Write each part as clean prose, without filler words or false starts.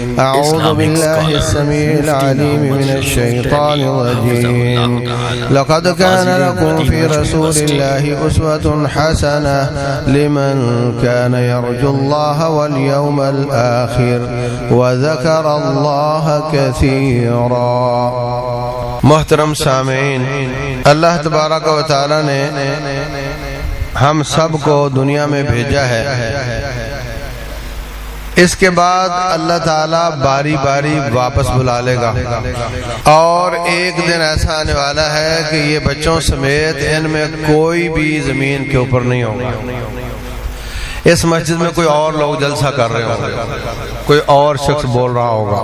أعوذ بالله السميع العليم من الشيطان الرجيم لقد كان لكم في رسول الله أسوة حسنة لمن كان يرجو الله واليوم الآخر وذكر الله كثيرا۔ محترم سامعین، اللہ تبارک و تعالی نے ہم سب کو دنیا میں بھیجا ہے۔ اس کے بعد اللہ تعالیٰ باری باری واپس بلا لے گا، اور ایک دن ایسا آنے والا ہے کہ یہ بچوں سمیت ان میں کوئی بھی زمین کے اوپر نہیں ہوگا۔ اس مسجد میں کوئی اور لوگ جلسہ کر رہے ہوں گے، کوئی اور شخص بول رہا ہوگا،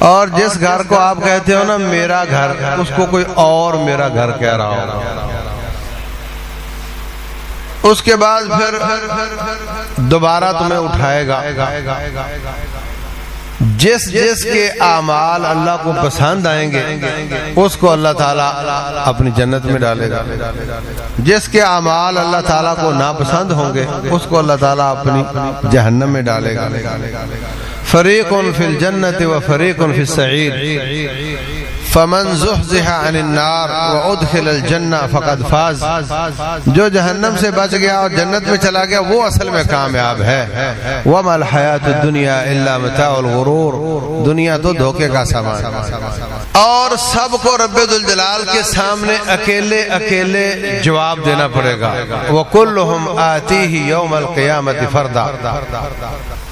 اور جس گھر کو آپ کہتے ہو نا میرا گھر، اس کو کوئی اور میرا گھر کہہ رہا ہوگا۔ اس کے بعد پھر دوبارہ تمہیں اٹھائے گا۔ جس جس کے اعمال اللہ کو پسند آئیں گے اس کو اللہ تعالیٰ اپنی جنت میں ڈالے گا، جس کے اعمال اللہ تعالیٰ کو ناپسند ہوں گے اس کو اللہ تعالیٰ اپنی جہنم میں ڈالے گا۔ فریق فی الجنت و فریق فی السعیر فمن زحزح عن النار وادخل الجنہ فقد فاز۔ جو جہنم سے بچ گیا اور جنت میں چلا گیا وہ اصل میں کامیاب ہے۔ وما الحیات الدنیا الا متاع الغرور، دنیا تو دھوکے کا سامان۔ اور سب کو رب ذوالجلال کے سامنے اکیلے اکیلے جواب دینا پڑے گا۔ وکلہم آتیہ یوم القیامت فردا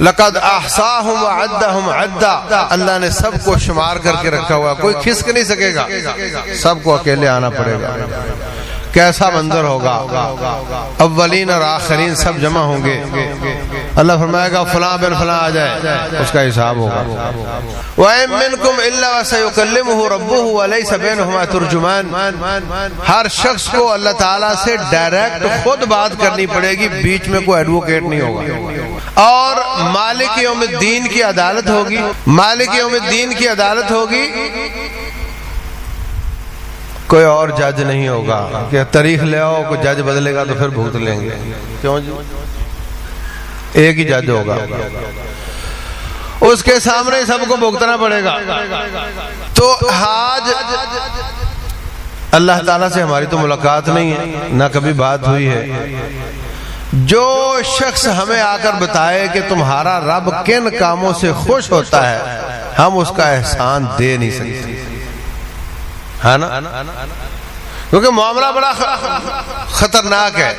لقد احصاہم وعدہم عدا۔ اللہ نے سب کو شمار کر کے رکھا ہوا، کوئی کھسک نہیں سکے گا، سب کو اکیلے آنا پڑے گا۔ کیسا منظر ہوگا، اولین اور آخرین سب جمع ہوں گے۔ اللہ فرمائے گا فلاں بن فلاں آ جائے، اس کا حساب ہوگا۔ وَإِن مِّنكُمْ إِلَّا وَسَيُكَلِّمُهُ رَبُّهُ وَلَيْسَ بَيْنَهُمَا تُرْجُمَانٌ۔ ہر شخص کو اللہ تعالیٰ سے ڈائریکٹ خود بات کرنی پڑے گی، بیچ میں کوئی ایڈوکیٹ نہیں ہوگا۔ اور مالک یوم الدین کی عدالت ہوگی، مالک یوم الدین کی عدالت ہوگی، کوئی اور جج نہیں ہوگا کہ تاریخ لے آؤ، کوئی جج بدلے گا تو پھر بھگت لیں گے۔ کیوں جی؟ ایک ہی جج ہوگا، اس کے سامنے سب کو بھگتنا پڑے گا۔ تو آج اللہ تعالیٰ سے ہماری تو ملاقات نہیں ہے، نہ کبھی بات ہوئی ہے۔ جو شخص ہمیں آ کر بتائے کہ تمہارا رب کن کاموں سے خوش ہوتا ہے، ہم اس کا احسان دے نہیں سکتے، ہے نا؟ کیونکہ معاملہ بڑا خطرناک ہے،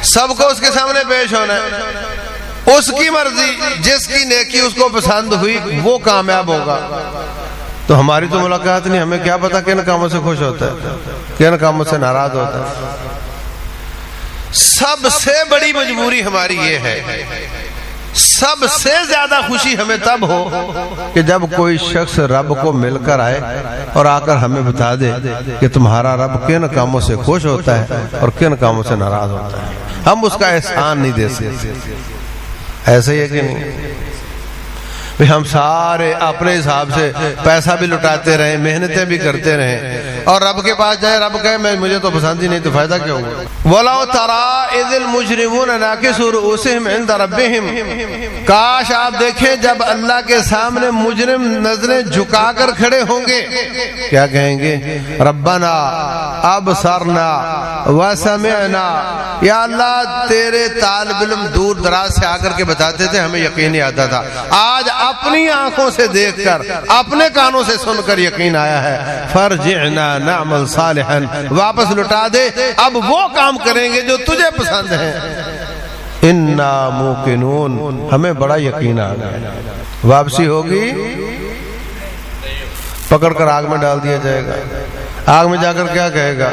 سب کو اس کے سامنے پیش ہونا ہے، اس کی مرضی، جس کی نیکی اس کو پسند ہوئی وہ کامیاب ہوگا۔ تو ہماری تو ملاقات نہیں، ہمیں کیا پتا کن کاموں سے خوش ہوتا ہے، کن کاموں سے ناراض ہوتا ہے۔ سب سے بڑی مجبوری ہماری یہ ہے، سب سے زیادہ خوشی ہمیں تب ہو کہ جب کوئی شخص رب کو مل کر آئے اور آ کر ہمیں بتا دے کہ تمہارا رب کن کاموں سے خوش ہوتا ہے اور کن کاموں سے ناراض ہوتا ہے۔ ہم اس کا احسان نہیں دے سکتے۔ ایسے ہی ہے کہ نہیں؟ ہم سارے اپنے حساب سے پیسہ بھی لٹاتے رہیں، محنتیں بھی کرتے رہیں، اور رب کے پاس جائیں، رب کہے مجھے تو پسند ہی نہیں، تو فائدہ کیا ہوا؟ وَلَوْ تَرَىٰ إِذِ الْمُجْرِمُونَ نَاكِسُو رُءُوسِهِمْ عِنْدَ رَبِّهِمْ۔ کاش آپ دیکھیں جب اللہ کے سامنے مجرم نظریں جھکا کر کھڑے ہوں گے، کیا کہیں گے؟ ربنا ابصرنا وسمعنا۔ یا اللہ تیرے طالب علم دور دراز سے آ کر کے بتاتے تھے، ہمیں یقین نہیں آتا تھا، آج اپنی آنکھوں سے دیکھ کر، اپنے کانوں سے سن کر یقین آیا ہے۔ فرجعنا نعمل صالحا، واپس لٹا دے، اب وہ کام کریں گے جو تجھے پسند ہیں۔ انا موقنون، ہمیں بڑا یقین آ گیا۔ واپسی ہوگی، پکڑ کر آگ میں ڈال دیا جائے گا۔ آگ میں جا کر کیا کہے گا؟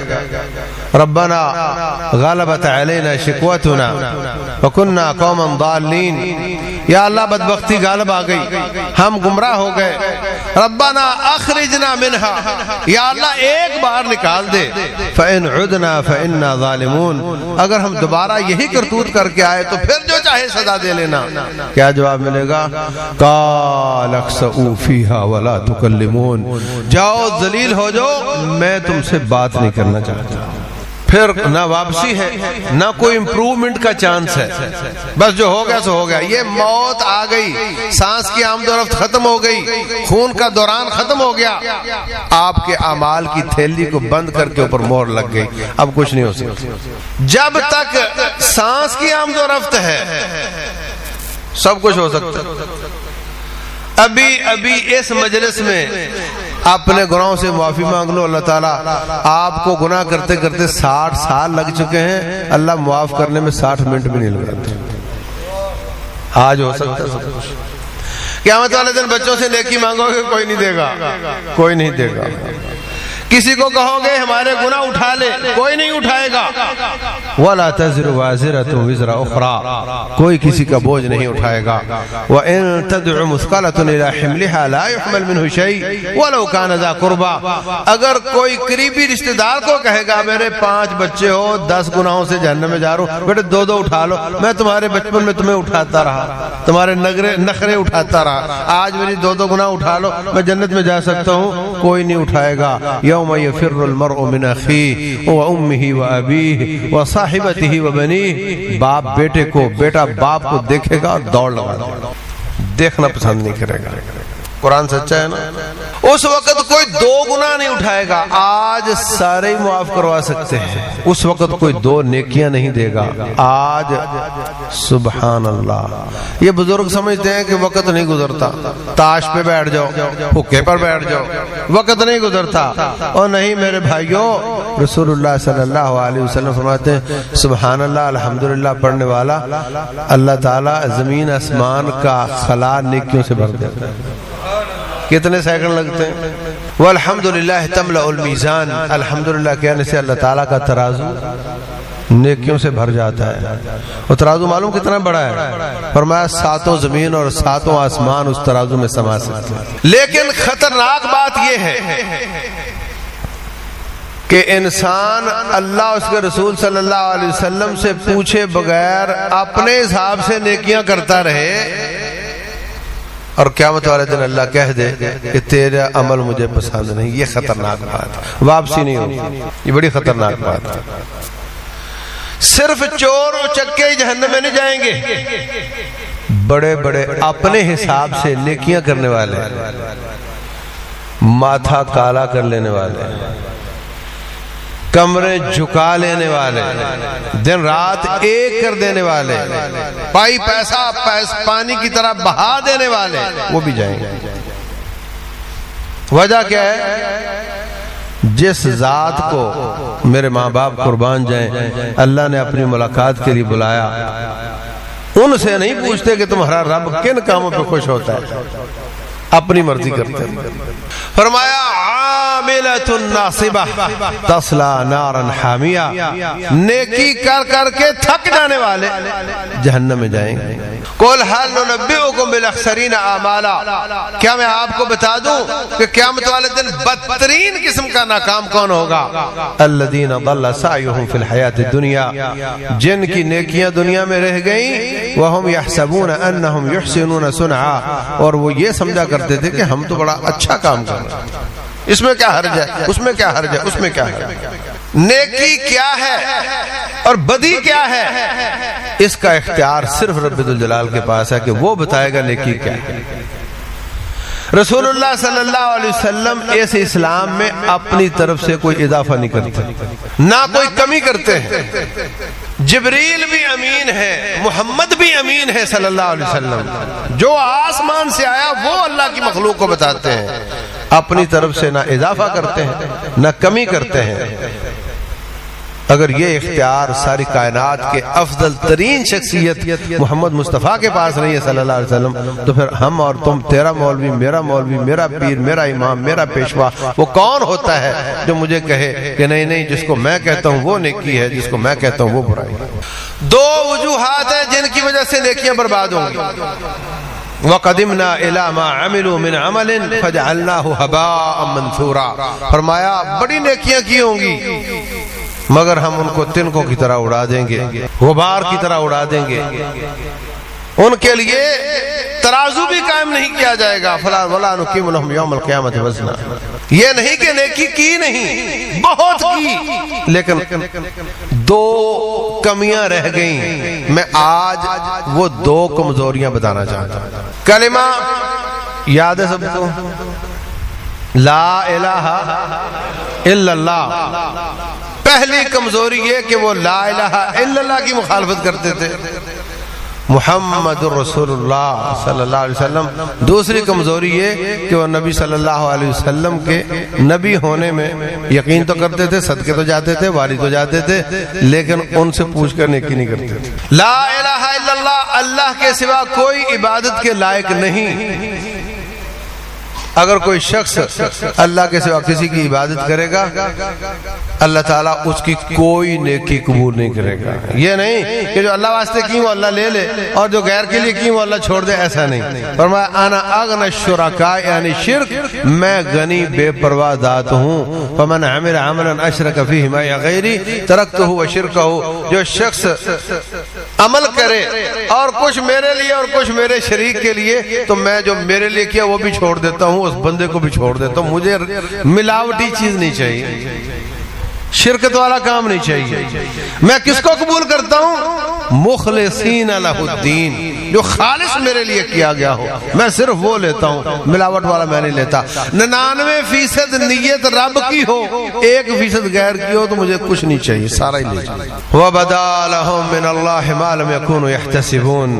ربنا غلبت علینا شکوتنا وکننا قوما ضالین۔ یا اللہ بدبختی غالب آ گئی، ہم گمراہ ہو گئے۔ ربنا اخرجنا منہا، یا اللہ ایک بار نکال دے۔ فإن عدنا فإنا ظالمون، اگر ہم دوبارہ یہی کرتوت کر کے آئے تو پھر جو چاہے سزا دے لینا۔ کیا جواب ملے گا؟ قال اخسئوا فیہا ولا تکلمون، جاؤ ذلیل ہو جاؤ، میں تم سے بات نہیں کرنا چاہتا۔ پھر نہ واپسی ہے نہ کوئی امپروومنٹ کا چانس ہے. بس جو ہو گیا سو ہو گیا. یہ موت آ گئی, سانس کی آمد و رفت ختم ہو گئی, خون کا دوران ختم ہو گیا, آپ کے اعمال کی تھیلی کو بند کر کے اوپر مہر لگ گئی. اب کچھ نہیں ہو سکتا. جب تک سانس کی آمد و رفت ہے سب کچھ ہو سکتا ہے. ابھی اس مجلس میں اپنے گناہوں سے معافی مانگ لو, اللہ تعالیٰ آپ کو گناہ کرتے کرتے 60 سال لگ چکے ہیں, اللہ معاف کرنے میں 60 منٹ بھی نہیں لگاتے. آج ہو سکتا ہے. قیامت والے دن بچوں سے نیکی مانگو گے, کوئی نہیں دے گا, کوئی نہیں دے گا. کسی کو کہو گے ہمارے گناہ اٹھا لے, کوئی نہیں اٹھائے گا. وَلَا تَزِرُ وَازِرَةٌ وِزْرَ أُخْرَىٰ, کوئی کسی کا بوجھ نہیں اٹھائے گا. وَإِن تَدْعُ مُثْقَلَةٌ إِلَىٰ حِمْلِهَا لَا يُحْمَلْ مِنْهُ شَيْءٌ وَلَوْ كَانَ ذَا قُرْبَىٰ, اگر کوئی قریبی رشتہ دار کو کہے گا میرے 5 بچے ہو, 10 گناہوں سے جہنم میں جا رہا ہوں, بیٹے 2 اٹھا لو, میں تمہارے بچپن میں تمہیں اٹھاتا رہا, تمہارے نخرے اٹھاتا رہا, آج میری 2 گناہ اٹھا لو, میں جنت میں جا سکتا ہوں. کوئی نہیں اٹھائے گا. یوم یفر المرء من اخیہ وامہ وابیہ وصاحبتہ وبنیہ, باپ بیٹے کو, بیٹا باپ کو دیکھے گا اور دوڑ لگا دے گا, دیکھنا پسند نہیں کرے گا. قرآن سچا ہے نا. اس وقت کوئی 2 گناہ نہیں اٹھائے گا, آج سارے ہی معاف کروا سکتے ہیں. اس وقت کوئی 2 نیکیاں نہیں دے گا. آج سبحان اللہ, یہ بزرگ سمجھتے ہیں کہ وقت نہیں گزرتا, تاش پہ بیٹھ جاؤ, حکے پر بیٹھ جاؤ, وقت نہیں گزرتا. اور نہیں میرے بھائیوں, رسول اللہ صلی اللہ علیہ وسلم فرماتے ہیں سبحان اللہ الحمدللہ پڑھنے والا اللہ تعالیٰ زمین آسمان کا خلا نیکیوں سے بھر دیتا ہے. کتنے سیکنڈ لگتے ہیں. والحمدللہ تملأ المیزان, الحمدللہ کہنے سے اللہ تعالیٰ کا ترازو نیکیوں سے بھر جاتا ہے. اور ترازو معلوم کتنا بڑا ہے, فرمایا 7 زمین اور 7 آسمان اس ترازو میں سما سکتے ہیں. لیکن خطرناک بات یہ ہے کہ انسان اللہ اس کے رسول صلی اللہ علیہ وسلم سے پوچھے بغیر اپنے حساب سے نیکیاں کرتا رہے, اور قیامت والے دن اللہ کہہ دے کہ تیرا عمل مجھے پسند نہیں. یہ خطرناک بات ہے, واپسی نہیں ہوگی. یہ بڑی خطرناک بات ہے. صرف چور و چکے جہنم میں نہیں جائیں گے, بڑے بڑے اپنے حساب سے نیکیاں کرنے والے, ماتھا کالا کر لینے والے, کمرے جھکا لینے والے, دن رات ایک کر دینے والے, پائی پیسہ پانی کی طرح بہا دینے والے, وہ بھی جائیں گے. وجہ کیا ہے؟ جس ذات کو میرے ماں باپ قربان جائیں اللہ نے اپنی ملاقات کے لیے بلایا, ان سے نہیں پوچھتے کہ تمہارا رب کن کاموں پہ خوش ہوتا ہے, اپنی مرضی کرتے ہیں. فرمایا عاملۃ ناصبہ تصلی نارا حامیہ, نیکی کر کر کے تھک جانے والے جہنم میں جائیں گے. قل هل ننبئکم بالاخسرین اعمالا, کیا میں آپ کو بتا دوں کہ قیامت والے دن بدترین قسم کا ناکام کون ہوگا؟ الذین ضل سعیہم فی الحیاۃ الدنیا, جن کی نیکیاں دنیا میں رہ گئیں, وہم یحسبون انہم یحسنون صنعا, اور وہ یہ سمجھا کرتے تھے کہ ہم تو بڑا اچھا کام کر رہے ہیں, اس میں کیا حرج ہے, اس میں کیا حرج ہے, اس میں کیا حرج ہے. نیکی کیا ہے اور بدی کیا ہے, اس کا اختیار صرف رب ذوالجلال کے پاس ہے کہ وہ بتائے گا نیکی کیا ہے. رسول اللہ صلی اللہ علیہ وسلم اس اسلام میں اپنی طرف سے کوئی اضافہ نہیں کرتے, نہ کوئی کمی کرتے ہیں. جبریل بھی امین ہے, محمد بھی امین ہے صلی اللہ علیہ وسلم, جو آسمان سے آیا وہ اللہ کی مخلوق کو بتاتے ہیں, اپنی طرف سے نہ اضافہ کرتے ہیں نہ کمی کرتے ہیں. اگر یہ اختیار ساری کائنات کے افضل ترین شخصیت محمد مصطفیٰ کے پاس نہیں ہے صلی اللہ علیہ وسلم, تو پھر ہم اور تم, تیرا مولوی, میرا مولوی, میرا پیر, میرا امام, میرا پیشوا, وہ کون ہوتا ہے جو مجھے کہے کہ نہیں نہیں جس کو میں کہتا ہوں وہ نیکی ہے, جس کو میں کہتا ہوں وہ برائی ہے. 2 وجوہات ہیں جن کی وجہ سے نیکیاں برباد ہوں گی. وَقَدِمْنَا إِلَى مَا عَمِلُوا مِنْ عَمَلٍ فَجَعَلْنَاهُ هَبَاءً مَنْثُورًا, فرمایا بڑی نیکیاں کی ہوں گی مگر ہم ان کو تنکوں کی طرح اڑا دیں گے, غبار کی طرح اڑا دیں گے. ان کے لیے ترازو بھی قائم نہیں کیا جائے گا. فلا ولا نقیم لهم یوم القیامت وزنا. یہ نہیں کہ نیکی کی نہیں، بہت کی، لیکن دو کمیاں رہ گئیں. میں آج وہ دو کمزوریاں بتانا چاہتا ہوں. کلمہ یاد ہے سب کو؟ لا الہ الا اللہ. پہلی کمزوری یہ کہ وہ لا الہ الا اللہ کی مخالفت کرتے تھے، محمد الرسول اللہ صلی اللہ علیہ وسلم. دوسری کمزوری یہ کہ وہ نبی صلی اللہ علیہ وسلم کے نبی ہونے میں یقین تو کرتے تھے، صدقے تو جاتے تھے، واری تو جاتے تھے، لیکن ان سے پوچھ کر نیکی نہیں کرتے تھے. لا الہ الا اللہ، اللہ کے سوا کوئی عبادت کے لائق نہیں. اگر کوئی شخص اللہ کے سوا کسی کی عبادت کرے گا، اللہ تعالیٰ اس کی کوئی نیکی قبول نہیں کرے گا. یہ نہیں کہ جو اللہ واسطے کی وہ اللہ لے لے اور جو غیر کے لیے کی وہ اللہ چھوڑ دے، ایسا نہیں. فرمایا انا اغنى الشرکاء، یعنی شرک میں غنی بے پرواہ ذات ہوں. فمن عمل عملا اشرک فیہ معی غیری ترکتہ وشرکہ. جو شخص عمل کرے اور کچھ میرے لیے اور کچھ میرے شریک کے لیے، تو میں جو میرے لیے کیا وہ بھی چھوڑ دیتا ہوں، اس بندے کو بھی چھوڑ دیتا ہوں. مجھے ملاوٹی چیز نہیں چاہیے، شرکت والا کام نہیں چاہیے. میں کس کو قبول کرتا ہوں؟ مخلصین لہ الدین، جو خالص میرے لیے کیا گیا ہو، میں صرف وہ لیتا ہوں، ملاوٹ والا میں نہیں لیتا. 99% نیت رب کی ہو، 1% غیر کی ہو تو مجھے کچھ نہیں چاہیے، سارا ہی لے جائے. وَبَدَا لَهُم مِّنَ اللَّهِ مَا لَمْ يَكُونُوا يَحْتَسِبُونَ.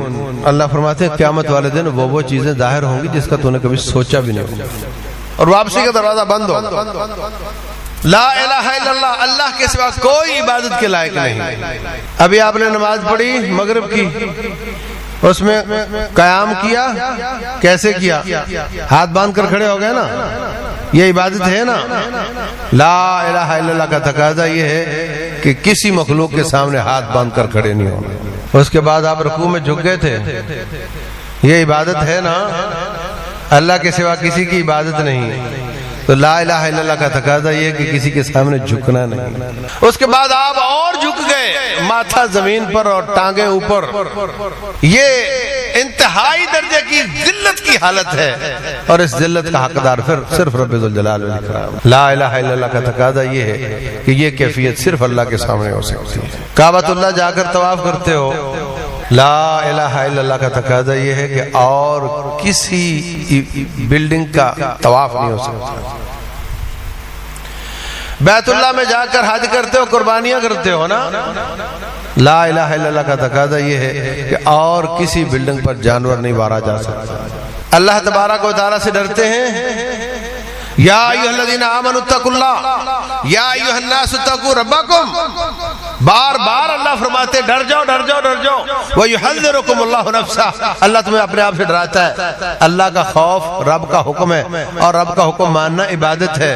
اللہ فرماتے ہیں قیامت والے دن وہ چیزیں ظاہر ہوں گی جس کا تو نے کبھی سوچا بھی نہیں ہوگا، اور واپسی کا دروازہ بند ہو. لا الہ الا اللہ، اللہ کے سوا کوئی عبادت کے لائق نہیں. ابھی آپ نے نماز پڑھی مغرب کی، اس میں قیام کیا، کیسے کیا؟ ہاتھ باندھ کر کھڑے ہو گئے نا، یہ عبادت ہے نا. لا الہ الا اللہ کا تقاضا یہ ہے کہ کسی مخلوق کے سامنے ہاتھ باندھ کر کھڑے نہیں ہونا. اس کے بعد آپ رکوع میں جھک گئے تھے، یہ عبادت ہے نا. اللہ کے سوا کسی کی عبادت نہیں، تو لا الہ الا اللہ کا تقاضا یہ کہ کسی کے سامنے جھکنا نہیں. اس کے بعد آپ اور جھک گئے، ماتھا زمین پر اور ٹانگیں اوپر. یہ انتہائی درجے کی ذلت کی حالت ہے، اور اس ذلت کا حقدار پھر صرف رب ذوالجلال والاکرام. لا الہ الا اللہ کا تقاضا یہ ہے کہ یہ کیفیت صرف اللہ کے سامنے ہو سکتی ہے. کعبۃ اللہ جا کر طواف کرتے ہو، لا الہ الا اللہ کا تقاضا یہ ہے کہ اور کسی بلڈنگ کا طواف نہیں ہو سکتا. بیت اللہ میں جا کر حج کرتے ہو، قربانیاں کرتے ہو نا، لا الہ الا اللہ کا تقاضا یہ ہے کہ اور کسی بلڈنگ پر جانور نہیں مارا جا سکتا. اللہ تبارک و تعالیٰ سے ڈرتے ہیں. یا ایھا الذین آمنوا اتقوا اللہ، یا ایھا الناس اتقوا ربکم. بار بار اللہ فرماتے ڈر جاؤ ڈر جاؤ ڈر جاؤ. وَيُحَذِّرُكُمُ اللَّهُ نَفْسَهُ، اللہ تمہیں اپنے آپ سے ڈراتا ہے. اللہ کا خوف رب کا حکم ہے، اور رب کا حکم ماننا عبادت ہے،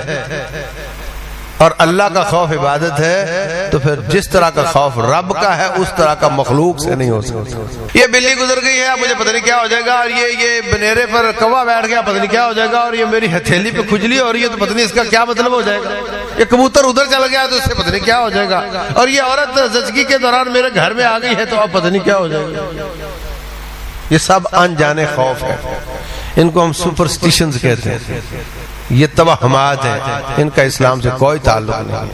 اور اللہ کا خوف عبادت ہے. تو پھر جس طرح کا خوف رب کا ہے اس طرح کا مخلوق سے نہیں ہو سکتا. یہ بلی گزر گئی ہے، مجھے پتہ نہیں کیا ہو جائے گا، اور یہ بنیرے پر کوا بیٹھ گیا، پتہ نہیں کیا ہو جائے گا، اور یہ میری ہتھیلی پہ کھجلی ہو رہی ہے تو پتہ نہیں اس کا کیا مطلب ہو جائے گا. یہ کبوتر ادھر چل گیا تو اس سے پتہ نہیں کیا ہو جائے گا، اور یہ عورت زچگی کے دوران میرے گھر میں آ گئی ہے تو اب پتہ نہیں کیا ہو جائے گا. یہ سب انجانے خوف ہے، ان کو ہم سپرسٹیشنز کہتے ہیں. یہ توہمات ہیں، ان کا اسلام سے کوئی تعلق نہیں.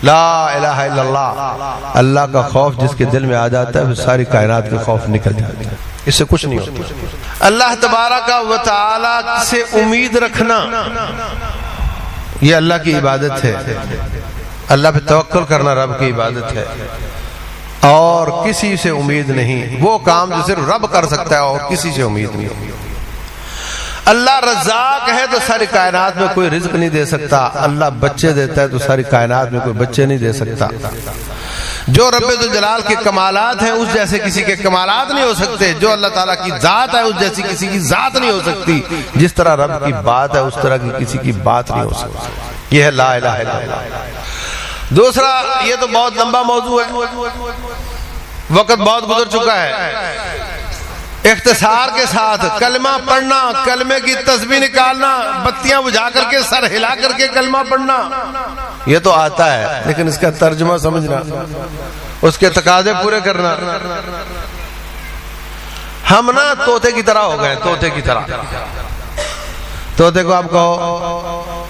لا الہ الا اللہ، اللہ کا خوف جس کے دل میں آ جاتا ہے پھر ساری کائنات کے خوف نکل جاتے ہیں، اس سے کچھ نہیں ہوتا. اللہ تبارک و تعالی سے امید رکھنا یہ اللہ کی عبادت ہے. اللہ پہ توکل کرنا رب کی عبادت ہے، اور کسی سے امید نہیں. وہ کام جو صرف رب کر سکتا ہے اور کسی سے امید نہیں. اللہ رزاق ہے تو ساری کائنات میں کوئی رزق نہیں دے سکتا. اللہ بچے دیتا ہے تو ساری کائنات میں کوئی بچے نہیں دے سکتا. جو رب ذوالجلال کے کمالات ہیں اس جیسے کسی کے کمالات نہیں ہو سکتے. جو اللہ تعالیٰ کی ذات ہے اس جیسی کسی کی ذات نہیں ہو سکتی. جس طرح رب کی بات ہے اس طرح کی کسی کی بات نہیں ہو سکتی. یہ ہے لا الہ الا اللہ. دوسرا، یہ تو بہت لمبا موضوع ہے، وقت بہت گزر چکا ہے. اختصار کے ساتھ کلمہ پڑھنا، کلمے کی تسبیح نکالنا، بتیاں بجھا کر کے سر ہلا کر کے کلمہ پڑھنا، یہ تو آتا ہے، لیکن اس کا ترجمہ سمجھنا، اس کے تقاضے پورے کرنا. ہم نا طوطے کی طرح ہو گئے، طوطے کی طرح. طوطے کو آپ کہو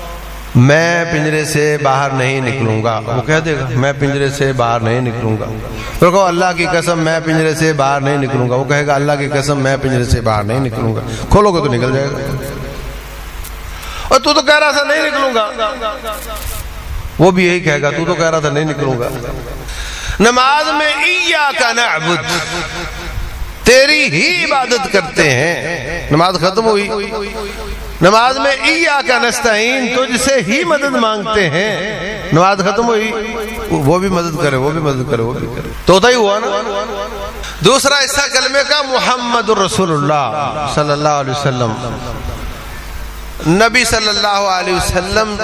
میں پنجرے سے باہر نہیں نکلوں گا، وہ کہہ دے گا میں پنجرے سے باہر نہیں نکلوں گا. پھر کہو اللہ کی قسم میں پنجرے سے باہر نہیں نکلوں گا، وہ کہے گا اللہ کی قسم میں پنجرے سے باہر نہیں نکلوں گا. کھولو گے تو نکل جائے گا. اور تو کہہ رہا تھا نہیں نکلوں گا، وہ بھی یہی کہے گا تو کہہ رہا تھا نہیں نکلوں گا. نماز میں ایاک نعبد، تیری ہی عبادت کرتے ہیں. نماز ختم ہوئی، نماز میں ایاک نستعین، تجھ سے ہی مدد مانگتے ہیں. نماز ختم ہوئی، وہ بھی مدد کرے، وہ بھی مدد کرے، وہ بھی کرے. طوطا ہی ہوا نا. دوسرا حصہ کلمے کا محمد الرسول اللہ صلی اللہ علیہ وسلم. نبی صلی اللہ علیہ وسلم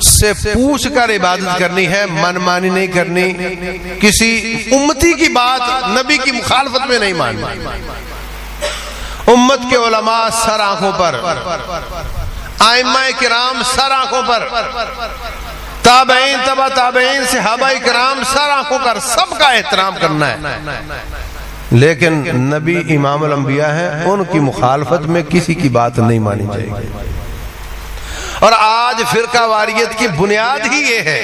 سے پوچھ کر عبادت کرنی ہے، من مانی نہیں کرنی. کسی امتی کی بات نبی کی مخالفت میں نہیں ماننی. امت کے علماء سر آنکھوں پر، ائمہ کرام سر آنکھوں پر، تابعین تبع تابعین صحابہ کرام سر آنکھوں پر، سب کا احترام کرنا ہے. لیکن نبی امام الانبیاء ہیں، ان کی مخالفت میں کسی کی بات نہیں مانی جائے گی. اور آج فرقہ واریت کی بنیاد ہی یہ ہے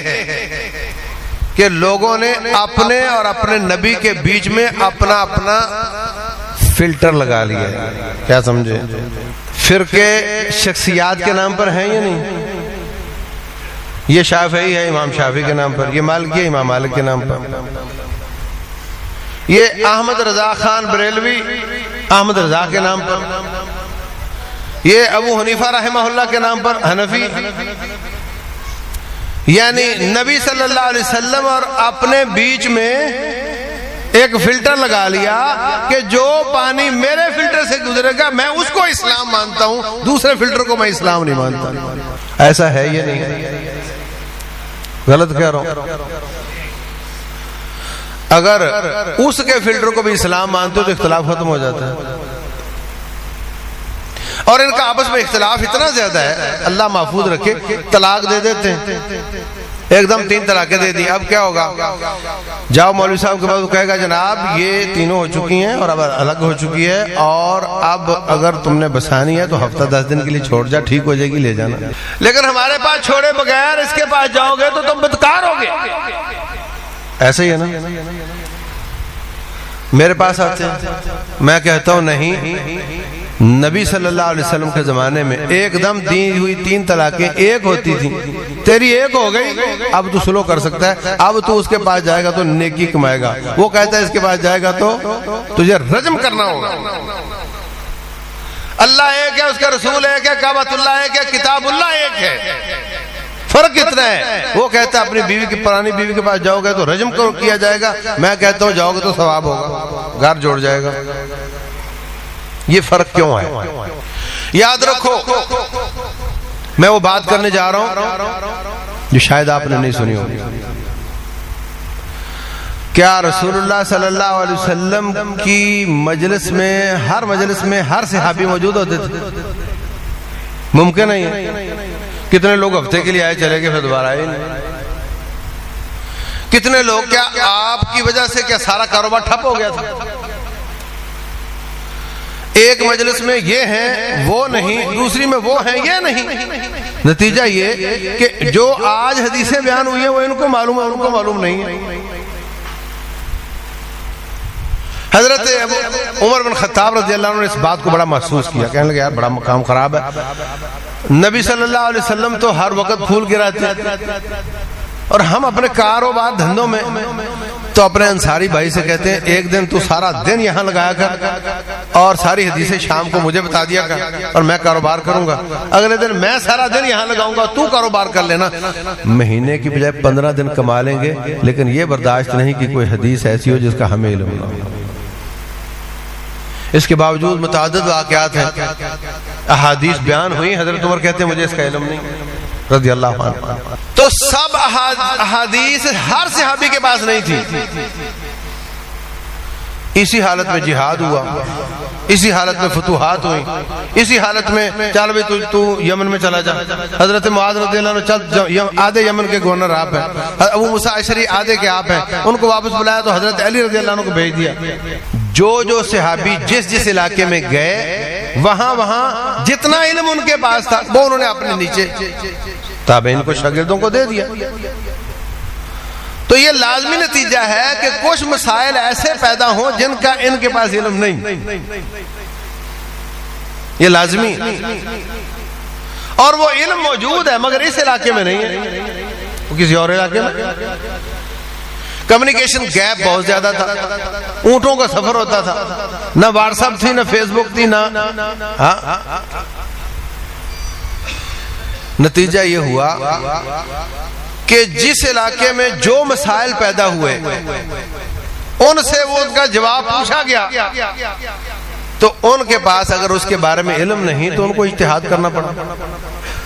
کہ لوگوں نے اپنے اور اپنے نبی کے بیچ میں اپنا اپنا فلٹر لگا لیا. کیا سمجھے؟ فرقے شخصیات کے نام پر ہیں یا نہیں؟ یہ شافعی ہے امام شافعی کے نام پر، یہ مالکی ہے امام مالک کے نام پر، یہ احمد رضا خان بریلوی احمد رضا کے نام پر، یہ ابو حنیفہ رحمہ اللہ کے نام پر حنفی. یعنی نبی صلی اللہ علیہ وسلم اور اپنے بیچ میں ایک فلٹر لگا لیا کہ جو پانی میرے فلٹر سے گزرے گا میں اس کو اسلام مانتا ہوں، دوسرے فلٹر کو میں اسلام نہیں مانتا. ایسا ہے یہ نہیں؟ غلط کہہ رہا ہوں؟ اگر اس کے فلٹر کو بھی اسلام مانتے ہو تو اختلاف ختم ہو جاتا ہے. اور ان کا آپس میں اختلاف اتنا زیادہ ہے، اللہ محفوظ رکھے، طلاق دے دیتے ہیں، ایک دم 3 طلاقیں دے دی. اب کیا ہوگا؟ جاؤ مولوی صاحب کے پاس، وہ کہے گا جناب یہ تینوں ہو چکی ہیں اور اب الگ ہو چکی ہے، اور اب اگر تم نے بسانی ہے تو ہفتہ 10 دن کے لیے چھوڑ جا، ٹھیک ہو جائے گی، لے جانا. لیکن ہمارے پاس چھوڑے بغیر اس کے پاس جاؤ گے تو تم بدکار ہوگے. ایسا ہی ہے نا؟ میرے پاس آتے ہیں، میں کہتا ہوں نہیں، نبی صلی اللہ علیہ وسلم کے زمانے میں ایک دم دی ہوئی 3 طلاقیں ایک ہوتی تھی، تیری ایک ہو گئی، اب تو سلو کر سکتا ہے، اب تو اس کے پاس جائے گا تو نیکی کمائے گا. وہ کہتا ہے اس کے پاس جائے گا تو تجھے رجم کرنا ہوگا. اللہ ایک ہے، اس کا رسول ایک ہے، کعبۃ اللہ ایک ہے، کتاب اللہ ایک ہے. فرق کتنا ہے؟ وہ کہتا ہے اپنی بیوی کی پرانی بیوی کے پاس جاؤ گے تو رجم کیا جائے گا، میں کہتا ہوں جاؤ گے تو ثواب ہوگا، گھر جوڑ جائے گا. یہ فرق کیوں ہے؟ یاد رکھو، میں وہ بات کرنے جا رہا ہوں جو شاید آپ نے نہیں سنی ہوگی. کیا رسول اللہ صلی اللہ علیہ وسلم کی مجلس میں، ہر مجلس میں ہر صحابی موجود ہوتے تھے؟ ممکن نہیں ہے. کتنے لوگ ہفتے کے لیے آئے چلے گئے پھر دوبارہ آئے نہیں. کتنے لوگ، کیا آپ کی وجہ سے کیا سارا کاروبار ٹھپ ہو گیا تھا؟ ایک مجلس میں یہ ہیں وہ نہیں، دوسری میں وہ ہیں یہ نہیں. نتیجہ یہ کہ جو آج حدیثیں بیان ہوئی ہیں وہ ان کو معلوم ہے، ان کو معلوم نہیں ہے. حضرت عمر بن خطاب رضی اللہ عنہ نے اس بات کو بڑا محسوس کیا، کہنے لگے یار بڑا مقام خراب ہے. نبی صلی اللہ علیہ وسلم تو ہر وقت پھول گراتے اور ہم اپنے کاروبار دھندوں میں تو اپنے انصاری بھائی سے کہتے ہیں ایک دن تو سارا دن یہاں لگایا کر اور ساری حدیثیں شام کو مجھے بتا دیا کر اور میں کاروبار کروں گا. اگلے دن میں سارا دن یہاں لگاؤں گا، تو کاروبار کر لینا. مہینے کی بجائے 15 دن کما لیں گے، لیکن یہ برداشت نہیں کہ کوئی حدیث ایسی ہو جس کا ہمیں علم نہ ہو. اس کے باوجود متعدد واقعات ہیں، احادیث بیان ہوئی، حضرت عمر کہتے ہیں مجھے اس کا علم نہیں رضی اللہ عنہ. تو سب احادیث ہر صحابی کے پاس نہیں تھی. اسی حالت میں جہاد ہوا، اسی حالت میں فتوحات ہوئی، اسی حالت میں چل بھی تو یمن میں چلا جا. حضرت معاذ رضی اللہ عنہ چل، آدھے یمن کے گورنر آپ ہیں، ابو موسیٰ اشعری آدھے کے آپ ہیں، ان کو واپس بلایا تو حضرت علی رضی اللہ عنہ کو بھیج دیا. جو صحابی جس جس علاقے میں گئے وہاں جتنا علم ان کے پاس تھا وہ انہوں نے اپنے نیچے تابعین کو شاگردوں کو دے دیا. تو یہ لازمی نتیجہ ہے کہ کچھ مسائل ایسے پیدا ہوں جن کا ان کے پاس علم نہیں، یہ لازمی، اور وہ علم موجود ہے مگر اس علاقے میں نہیں ہے، وہ کسی اور علاقے میں. کمیونیکیشن گیپ بہت زیادہ تھا، اونٹوں کا سفر ہوتا تھا، نہ واٹس ایپ تھی، نہ فیس بک تھی، نہ نتیجہ یہ ہوا کہ جس علاقے میں جو مسائل پیدا ہوئے ان سے وہ ان کا جواب پوچھا گیا تو ان کے پاس اگر اس کے بارے میں علم نہیں تو ان کو اجتہاد کرنا پڑا.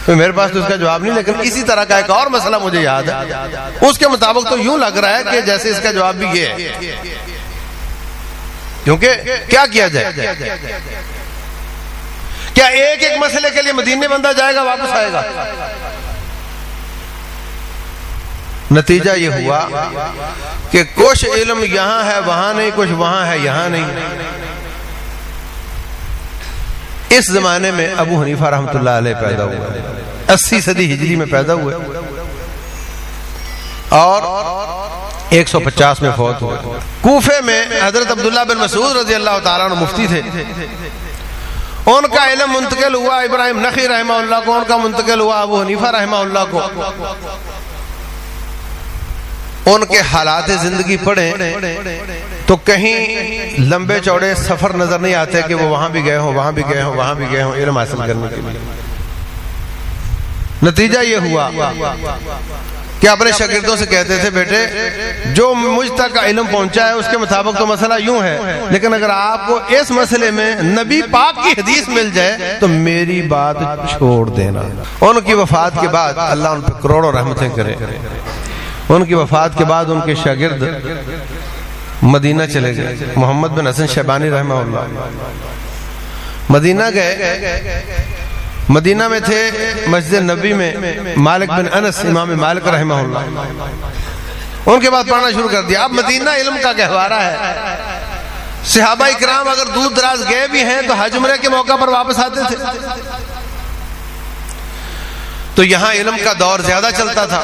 تو میرے پاس تو اس کا جواب نہیں، لیکن اسی طرح کا ایک اور مسئلہ مجھے یاد ہے، اس کے مطابق تو یوں لگ رہا ہے کہ جیسے اس کا جواب بھی یہ ہے. کیونکہ کیا کیا جائے، کیا ایک ایک مسئلے کے لیے مدینے بندہ جائے گا واپس آئے گا؟ نتیجہ یہ ہوا کہ کچھ علم یہاں ہے وہاں نہیں، کچھ وہاں ہے یہاں نہیں. اس زمانے میں ابو حنیفہ رحمۃ اللہ علیہ پیدا ہوئے، 80 صدی ہجری میں پیدا ہوئے اور 150 میں فوت ہوئے. کوفے میں حضرت عبداللہ بن مسعود رضی اللہ تعالیٰ عنہ مفتی تھے. ان کا علم منتقل ہوا ابراہیم نخعی رحمہ اللہ کو، ان کا منتقل ہوا ابو حنیفہ رحمہ اللہ کو. ان کے حالات زندگی پڑھیں تو کہیں لمبے چوڑے سفر نظر نہیں آتے کہ وہ وہاں بھی گئے ہوں، وہاں بھی گئے ہوں، وہاں بھی گئے ہوں علم حاصل کرنے کے لیے. نتیجہ یہ ہوا کہ اپنے شاگردوں سے کہتے تھے بیٹے جو مجھ تک علم پہنچا ہے اس کے مطابق تو مسئلہ یوں ہے، لیکن اگر آپ کو اس مسئلے میں نبی پاک کی حدیث مل جائے تو میری بات چھوڑ دینا. ان کی وفات کے بعد اللہ ان پہ کروڑوں رحمتیں کرے، ان کی وفات کے بعد ان کے شاگرد مدینہ چلے گئے. محمد بن حسن شیبانی رحمہ اللہ مدینہ گئے. مدینہ میں تھے مسجد نبی میں مالک بن انس امام مالک رحمہ اللہ، ان کے بعد پڑھنا شروع کر دیا. اب مدینہ علم کا گہوارہ ہے. صحابہ اکرام اگر دور دراز گئے بھی ہیں تو حج عمرہ کے موقع پر واپس آتے تھے، تو یہاں علم کا دور زیادہ چلتا تھا.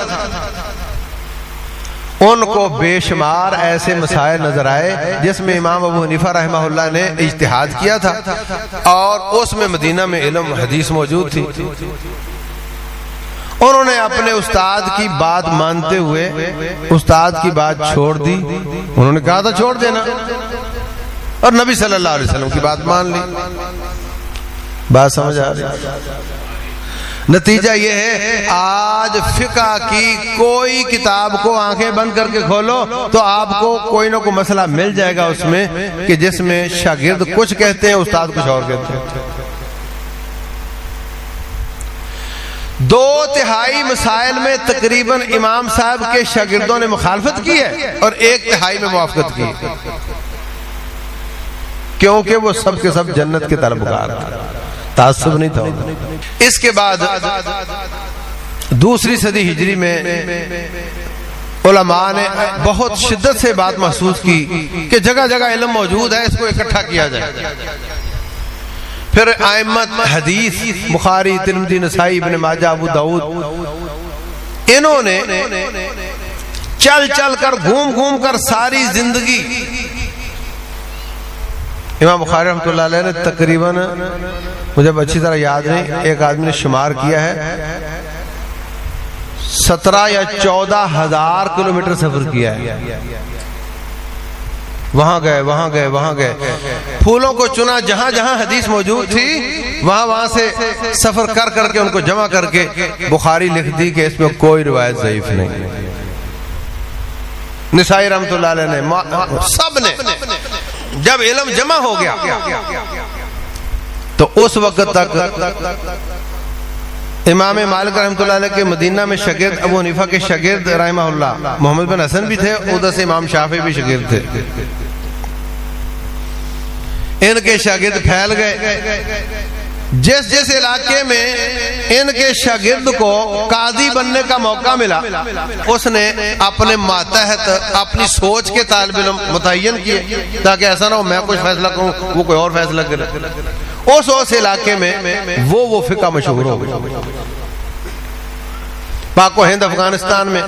ان کو بے شمار ایسے مسائل نظر آئے جس میں امام ابو حنیفہ رحمہ اللہ نے اجتہاد کیا تھا اور اس میں مدینہ میں علم حدیث موجود تھی. انہوں نے اپنے استاد کی بات مانتے ہوئے استاد کی بات چھوڑ دی. انہوں نے کہا تھا چھوڑ دینا اور نبی صلی اللہ علیہ وسلم کی بات مان لی. بات سمجھ آ رہی؟ نتیجہ یہ ہے آج فقہ کی کوئی کتاب کو آنکھیں بند کر کے کھولو تو آپ کو کوئی نہ کوئی مسئلہ مل جائے گا اس میں کہ جس میں شاگرد کچھ کہتے ہیں استاد کچھ اور کہتے ہیں. 2/3 مسائل میں تقریباً امام صاحب کے شاگردوں نے مخالفت کی ہے اور 1/3 میں موافقت کی، کیونکہ وہ سب کے سب جنت کے طلبگار ہیں، تعصب نہیں تھا. اس کے بعد 2 صدی ہجری میں علماء نے بہت شدت سے بات محسوس کی کہ جگہ جگہ علم موجود ہے، اس کو اکٹھا کیا جائے. پھر ائمت حدیث بخاری ترمذی نسائی ابن ماجہ ابو داؤد انہوں نے چل چل کر گھوم گھوم کر ساری زندگی امام بخاری رحمۃ اللہ علیہ نے تقریباً مجھے اچھی طرح یاد نہیں، ایک آدمی نے شمار کیا ہے 17 یا 14 ہزار کلومیٹر سفر کیا ہے. وہاں گئے وہاں گئے وہاں گئے، پھولوں کو چنا، جہاں جہاں حدیث موجود تھی وہاں سے سفر کر کر کے ان کو جمع کر کے بخاری لکھ دی کہ اس میں کوئی روایت ضعیف نہیں. نسائی رحمۃ اللہ علیہ نے، سب نے. جب علم جمع ہو گیا تو اس وقت تک امام مالک رحمۃ اللہ علیہ کے مدینہ میں شاگرد ابو حنیفہ کے شاگرد رحمہ اللہ محمد بن حسن بھی تھے، ادھر سے امام شافعی بھی شاگرد تھے. ان کے شاگرد پھیل گئے، جس جس علاقے میں ان کے شاگرد کو قاضی بننے کا موقع ملا اس نے اپنے ماتحت اپنی سوچ کے طالب علم متعین کیے تاکہ ایسا نہ ہو میں کچھ فیصلہ کروں وہ کوئی اور فیصلہ کرے. اس علاقے میں وہ فقہ مشہور ہو گئی. پاک و ہند افغانستان میں،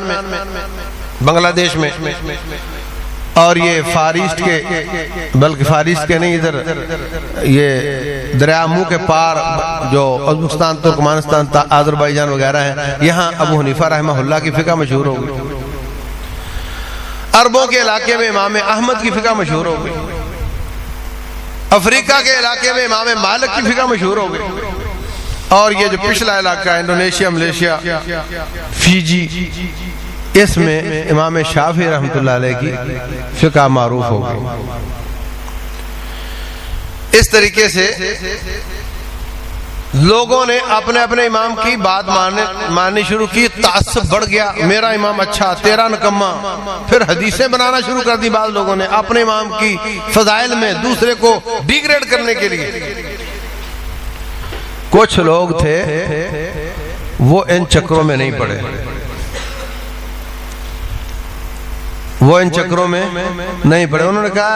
بنگلہ دیش میں، اور یہ فارسٹ کے، بلکہ فارسٹ کے نہیں، ادھر یہ دریا منہ کے پار جو ازبکستان، ترکمانستان، آذربائیجان وغیرہ ہیں، یہاں ابو حنیفہ رحمہ اللہ کی فقہ مشہور ہو گئی. عربوں کے علاقے میں امام احمد کی فقہ مشہور ہو گئی. افریقہ کے علاقے میں امام مالک کی فقہ مشہور ہو گئی. اور یہ جو پچھلا علاقہ ہے انڈونیشیا، ملیشیا، فیجی، اس میں امام شافعی رحمۃ اللہ علیہ کی فقہ معروف ہو گئی. اس طریقے سے لوگوں نے اپنے اپنے امام کی بات ماننی شروع کی. تعصب بڑھ گیا، میرا امام اچھا، تیرا نکما. پھر حدیثیں بنانا شروع کر دی بعض لوگوں نے اپنے امام کی فضائل میں دوسرے کو ڈیگریڈ کرنے کے لیے. کچھ لوگ تھے وہ ان چکروں میں نہیں پڑے، وہ ان چکروں میں نہیں پڑے. انہوں نے کہا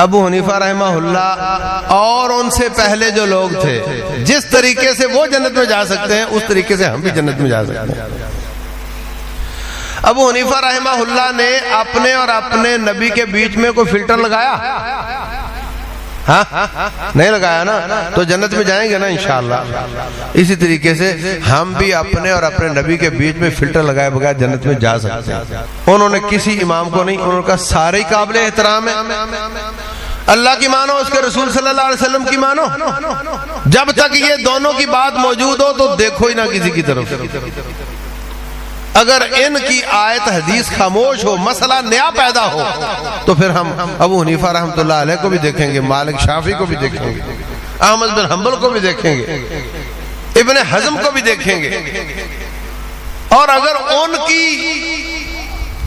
ابو حنیفہ رحمہ اللہ اور ان سے پہلے جو لوگ تھے جس طریقے سے وہ جنت میں جا سکتے ہیں اس طریقے سے ہم بھی جنت میں جا سکتے ہیں. ابو حنیفہ رحمہ اللہ نے اپنے اور اپنے نبی کے بیچ میں کوئی فلٹر لگایا؟ ہاں نہیں لگایا نا، تو جنت میں جائیں گے نا انشاءاللہ. اسی طریقے سے ہم بھی اپنے اور اپنے نبی کے بیچ میں فلٹر لگائے بغیر جنت میں جا سکتے ہیں. انہوں نے کسی امام کو نہیں، انہوں نے کہا سارے قابل احترام ہیں، اللہ کی مانو، اس کے رسول صلی اللہ علیہ وسلم کی مانو. جب تک یہ دونوں کی بات موجود ہو تو دیکھو ہی نہ کسی کی طرف. اگر ان کی آیت حدیث خاموش ہو، مسئلہ نیا پیدا ہو، تو پھر ہم ابو حنیفہ رحمۃ اللہ علیہ کو بھی دیکھیں گے، مالک شافعی کو بھی دیکھیں گے، احمد بن حنبل کو بھی دیکھیں گے، ابن حزم کو بھی دیکھیں گے. اور اگر ان کی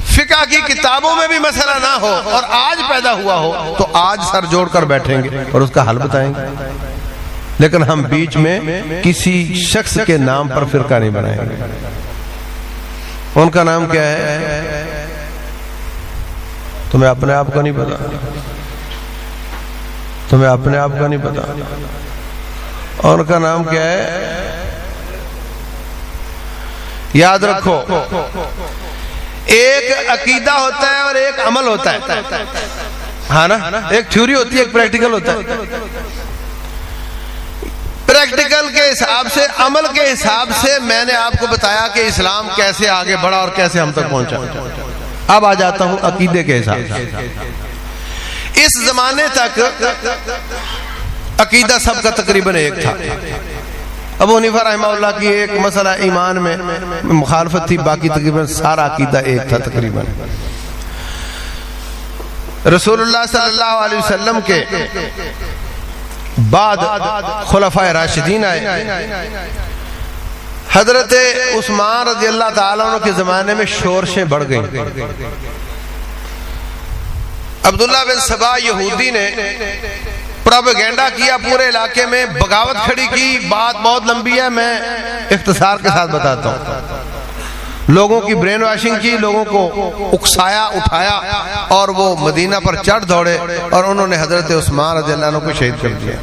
فقہ کی کتابوں میں بھی مسئلہ نہ ہو اور آج پیدا ہوا ہو تو آج سر جوڑ کر بیٹھیں گے اور اس کا حل بتائیں گے. لیکن ہم بیچ میں کسی شخص کے نام پر فرقہ نہیں بنائیں گے. ان کا نام کیا ہے تمہیں اپنے آپ کو نہیں پتا، تمہیں اپنے آپ کا نہیں پتا. ان کا نام کیا ہے یاد رکھو. ایک عقیدہ ہوتا ہے اور ایک عمل ہوتا ہے، ہاں نا. ایک تھیوری ہوتی ہے، ایک پریکٹیکل ہوتا ہے. پریکٹیکل کے حساب سے، عمل کے حساب سے میں نے آپ کو بتایا کہ اسلام کیسے آگے بڑھا اور کیسے ہم تک پہنچا. اب آ جاتا ہوں عقیدے کے حساب سے. اس زمانے تک عقیدہ سب کا تقریباً ایک تھا. ابو حنیفہ رحمہ اللہ کی ایک مسئلہ ایمان میں مخالفت تھی، باقی تقریباً سارا عقیدہ ایک تھا تقریباً. رسول اللہ صلی اللہ علیہ وسلم کے بعد خلفائے راشدین آئے. حضرت عثمان رضی اللہ تعالیٰ عنہ کے زمانے میں شورشیں بڑھ گئیں. عبداللہ بن سبا یہودی نے پروپیگنڈا کیا، پورے علاقے میں بغاوت کھڑی کی. بات بہت لمبی ہے، میں اختصار کے ساتھ بتاتا ہوں. لوگوں کی برین واشنگ کی، لوگوں کو اکسایا، اٹھایا اور وہ مدینہ پر چڑھ دوڑے اور انہوں نے حضرت عثمان رضی اللہ عنہ کو شہید کر دیا.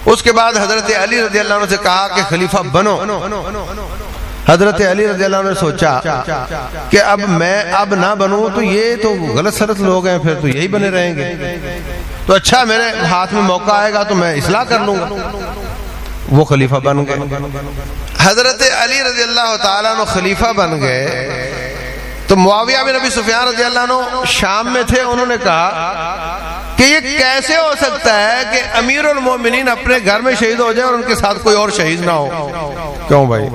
اس کے بعد حضرت علی رضی اللہ عنہ سے کہا کہ خلیفہ بنو. حضرت علی رضی اللہ عنہ نے سوچا کہ اب میں نہ بنوں تو یہ تو غلط سلط لوگ ہیں، پھر تو یہی بنے رہیں گے، تو اچھا میرے ہاتھ میں موقع آئے گا تو میں اصلاح کر لوں گا. وہ خلیفہ بن گئے. حضرت علی رضی اللہ تعالیٰ عنہ خلیفہ بن گئے تو معاویہ بن ابی سفیان رضی اللہ عنہ شام میں تھے. انہوں نے کہا کہ یہ کیسے ہو سکتا ہے کہ امیر المومنین اپنے گھر میں شہید ہو جائے اور ان کے ساتھ کوئی اور شہید نہ ہو. کیوں بھائی،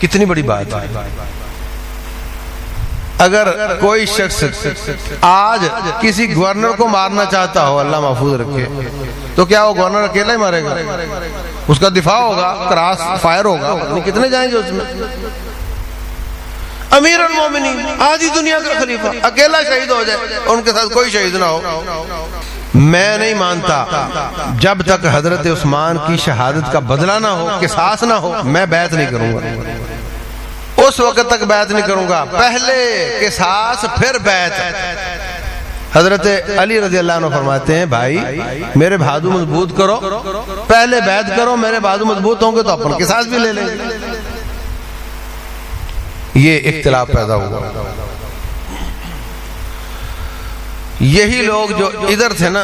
کتنی بڑی بات ہے. اگر کوئی شخص آج کسی گورنر کو مارنا چاہتا ہو، اللہ محفوظ رکھے، تو کیا وہ گورنر اکیلا ہی مارے گا؟ اس کا دفاع ہوگا، کراس فائر ہوگا، کتنے جائیں گے اس میں. امیر المومنین آدھی دنیا کا خلیفہ اکیلا شہید ہو جائے اور ان کے ساتھ کوئی شہید نہ ہو. میں نہیں مانتا جب تک حضرت عثمان کی شہادت کا بدلہ نہ ہو، قصاص نہ ہو، میں بیعت نہیں کروں گا۔ اس وقت تک بیعت نہیں کروں گا، پہلے قصاص پھر بیعت۔ حضرت علی رضی اللہ عنہ فرماتے ہیں بھائی میرے بازو مضبوط کرو، پہلے بیعت کرو، میرے بازو مضبوط ہوں گے تو اپن قصاص بھی لے لیں گے۔ یہ اختلاف پیدا ہوا۔ یہی لوگ جو ادھر تھے نا،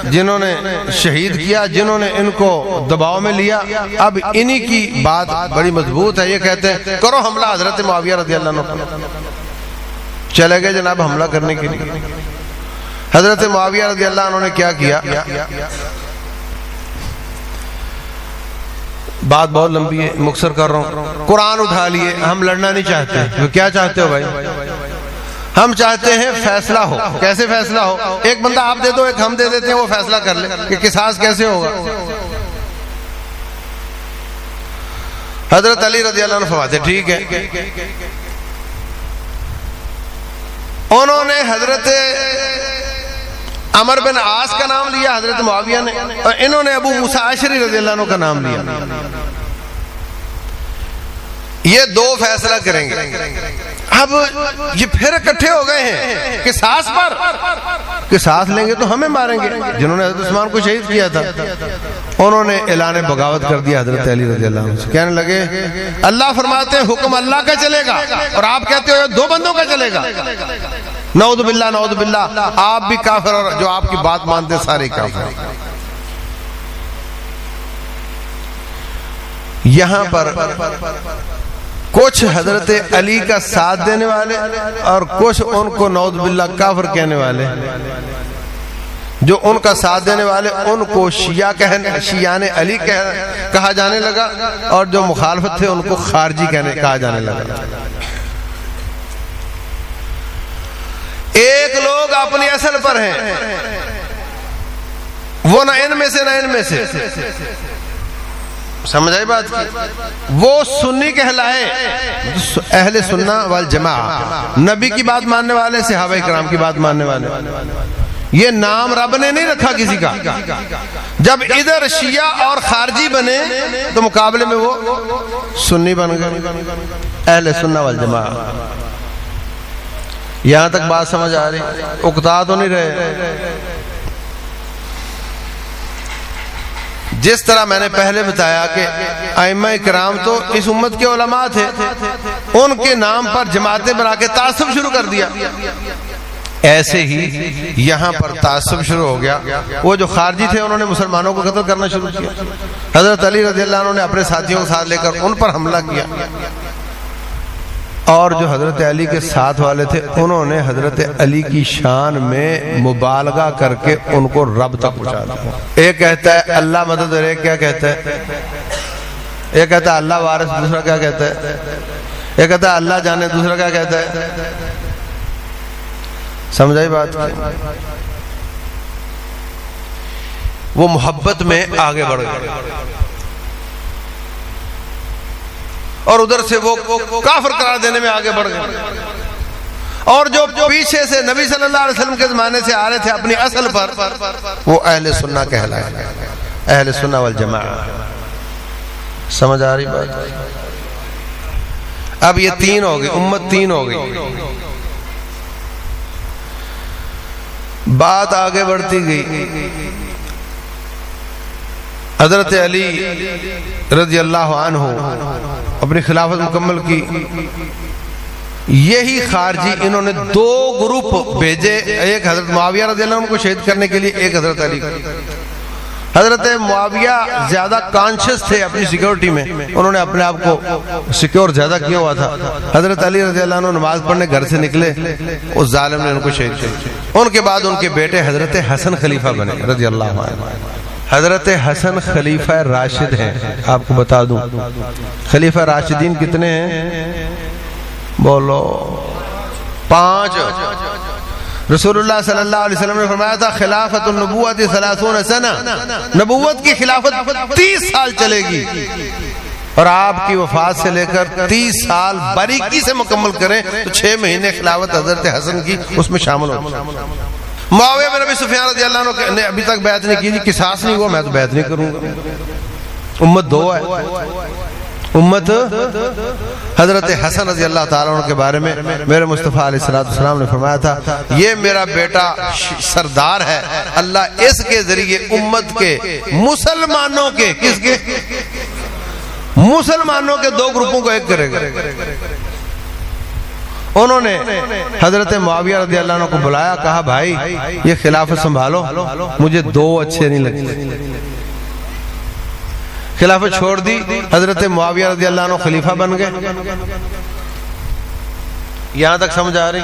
جنہوں نے شہید کیا، جنہوں نے ان کو دباؤ میں لیا، اب انہی کی بات بڑی مضبوط ہے۔ یہ کہتے ہیں کرو حملہ حضرت معاویہ رضی اللہ عنہ پر۔ چلے گئے جناب حملہ کرنے کے لیے۔ حضرت معاویہ رضی اللہ عنہ نے کیا کیا، بات بہت لمبی ہے، مختصر کر رہا ہوں۔ قرآن اٹھا لیے، ہم لڑنا نہیں چاہتے۔ کیا چاہتے ہو بھائی؟ ہم چاہتے ہیں فیصلہ ہو۔ کیسے فیصلہ ہو؟ ایک بندہ آپ دے دو، ایک ہم دے دیتے ہیں، وہ فیصلہ کر لے کہ قصاص کیسے ہوگا۔ حضرت علی رضی اللہ عنہ فرماتے ٹھیک ہے۔ انہوں نے حضرت عمر بن عاص کا نام لیا حضرت معاویہ نے، اور انہوں نے ابو موسیٰ اشعری رضی اللہ عنہ کا نام لیا۔ یہ دو فیصلہ کریں گے۔ اب یہ پھر اکٹھے ہو گئے ہیں قصاص پر، قصاص لیں گے تو ہمیں ماریں گے۔ جنہوں نے حضرت عثمان کو شہید کیا تھا انہوں نے اعلان بغاوت کر دیا حضرت علی رضی اللہ عنہ سے۔ کہنے لگے اللہ فرماتے ہیں حکم اللہ کا چلے گا، اور آپ کہتے ہو دو بندوں کا چلے گا۔ نعوذ باللہ نعوذ باللہ، آپ بھی کافر اور جو آپ کی بات مانتے سارے کافر۔ یہاں پر کچھ حضرت علی کا ساتھ دینے والے اور کچھ ان کو نعوذ باللہ کافر کہنے والے۔ جو ان کا ساتھ دینے والے ان کو شیعان علی کہا جانے لگا، اور جو مخالفت تھے ان کو خارجی کہا جانے لگا۔ ایک لوگ اپنی اصل پر ہیں، وہ نہ ان میں سے نہ ان میں سے، سمجھ آئی بات کی؟ وہ سنی کہلائے، اہل سنہ والجماعہ، نبی کی بات ماننے والے، صحابہ کرام کی بات ماننے والے۔ یہ نام رب نے نہیں رکھا کسی کا۔ جب ادھر شیعہ اور خارجی بنے تو مقابلے میں وہ سنی بن گئے، اہل سنہ والجماعہ۔ یہاں تک بات سمجھ آ رہی؟ اکتا تو نہیں رہے؟ جس طرح میں نے پہلے بتایا کہ ائمہ کرام تو اس امت کے علماء تھے، ان کے نام پر جماعتیں بنا کے تعصب شروع کر دیا، ایسے ہی یہاں پر تعصب شروع ہو گیا۔ وہ جو خارجی تھے انہوں نے مسلمانوں کو قتل کرنا شروع کیا۔ حضرت علی رضی اللہ عنہ نے اپنے ساتھیوں کے ساتھ لے کر ان پر حملہ کیا، اور جو حضرت علی کے ساتھ والے تھے انہوں نے حضرت علی کی شان میں مبالغہ کر کے ان کو رب تک پہنچا دیا۔ ایک کہتا ہے اللہ مدد، اور ایک کیا کہتا ہے؟ ایک کہتا ہے اللہ وارث، دوسرا کیا کہتا ہے؟ ایک کہتا ہے اللہ جانے، دوسرا کیا کہتا ہے؟ سمجھائی بات؟ وہ محبت میں آگے بڑھ گئے، اور ادھر سے وہ کافر قرار دینے میں آگے بڑھ گئے، اور جو پیچھے سے نبی صلی اللہ علیہ وسلم کے زمانے سے آ رہے تھے اپنی اصل پر، وہ اہل سنہ کہلائے، اہل سنہ والجماعہ۔ سمجھ آ رہی بات؟ اب یہ تین ہو گئی، امت تین ہو گئی۔ بات آگے بڑھتی گئی، حضرت علی رضی اللہ عنہ اپنی خلافت مکمل کی۔ یہی خارجی انہوں نے دو گروپ بھیجے، ایک حضرت معاویہ رضی اللہ عنہ کو شہید کرنے کے لیے، ایک حضرت علی کو۔ حضرت معاویہ زیادہ کانشس تھے اپنی سیکیورٹی میں، انہوں نے اپنے آپ کو سیکیور زیادہ کیا ہوا تھا۔ حضرت علی رضی اللہ عنہ نماز پڑھنے گھر سے نکلے، اس ظالم نے ان کو شہید کیا۔ ان کے بعد ان کے بیٹے حضرت حسن خلیفہ بنے رضی اللہ عنہ۔ حضرت حسن خلیفہ راشد ہیں، آپ کو بتا دوں خلیفہ راشدین کتنے ہیں؟ بولو 5۔ رسول اللہ صلی اللہ علیہ وسلم نے فرمایا تھا خلافت النبوت 30 سنہ، نبوت کی خلافت 30 سال چلے گی، اور آپ کی وفات سے لے کر 30 سال باریکی سے مکمل کریں تو 6 مہینے خلافت حضرت حسن کی اس میں شامل ہوگی۔ معاویہ بن ابی سفیان رضی اللہ عنہ نے ابھی تک بیعت نہیں کی تھی، قصاص نہیں ہوا، میں تو بیعت نہیں کروں گا۔ امت دو ہے، امت حضرت حسن رضی اللہ تعالیٰ عنہ کے بارے میں میرے مصطفیٰ علیہ السلام نے فرمایا تھا یہ میرا بیٹا سردار ہے، اللہ اس کے ذریعے امت کے مسلمانوں کے، کس کے؟ مسلمانوں کے دو گروپوں کو ایک کرے گا۔ انہوں نے حضرت معاویہ رضی اللہ عنہ کو بلایا، کہا بھائی یہ خلافت سنبھالو، مجھے دو اچھے نہیں لگتے۔ خلافت چھوڑ دی، حضرت معاویہ رضی اللہ عنہ خلیفہ بن گئے۔ یہاں تک سمجھ آ رہی؟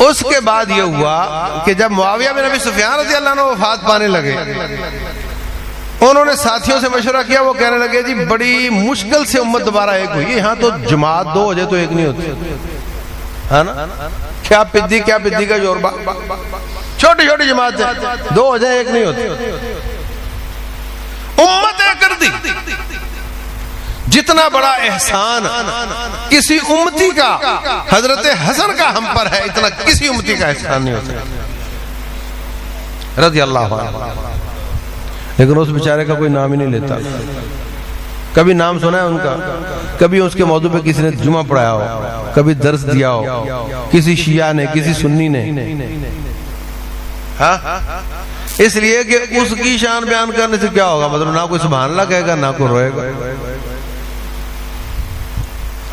اس کے بعد یہ ہوا کہ جب معاویہ بن ابی سفیان رضی اللہ عنہ وفات پانے لگے، انہوں نے ساتھیوں سے مشورہ کیا، وہ کہنے لگے جی بڑی مشکل سے امت دوبارہ ایک ہوئی، یہاں تو جماعت دو ہو جائے تو ایک نہیں ہوتی ہے نا، کیا پدی کا جوربا، چھوٹی چھوٹی جماعت ہے، دو ہو جائے ایک نہیں ہوتی، امت ایک کر دی۔ جتنا بڑا احسان کسی امتی کا حضرت حسن کا ہم پر ہے، اتنا کسی امتی کا احسان نہیں ہو سکتا رضی اللہ عنہ۔ لیکن اس بیچارے کا کوئی نام ہی نہیں لیتا، کبھی نام سنا ہے ان کا؟ کبھی اس کے موضوع پہ کسی نے جمعہ پڑھایا ہو، کبھی درس دیا ہو، کسی شیعہ نے، کسی سنی نے؟ ہاں، اس لیے کہ اس کی شان بیان کرنے سے کیا ہوگا؟ مطلب نہ کوئی سبحان اللہ کہے گا، نہ کوئی روئے گا،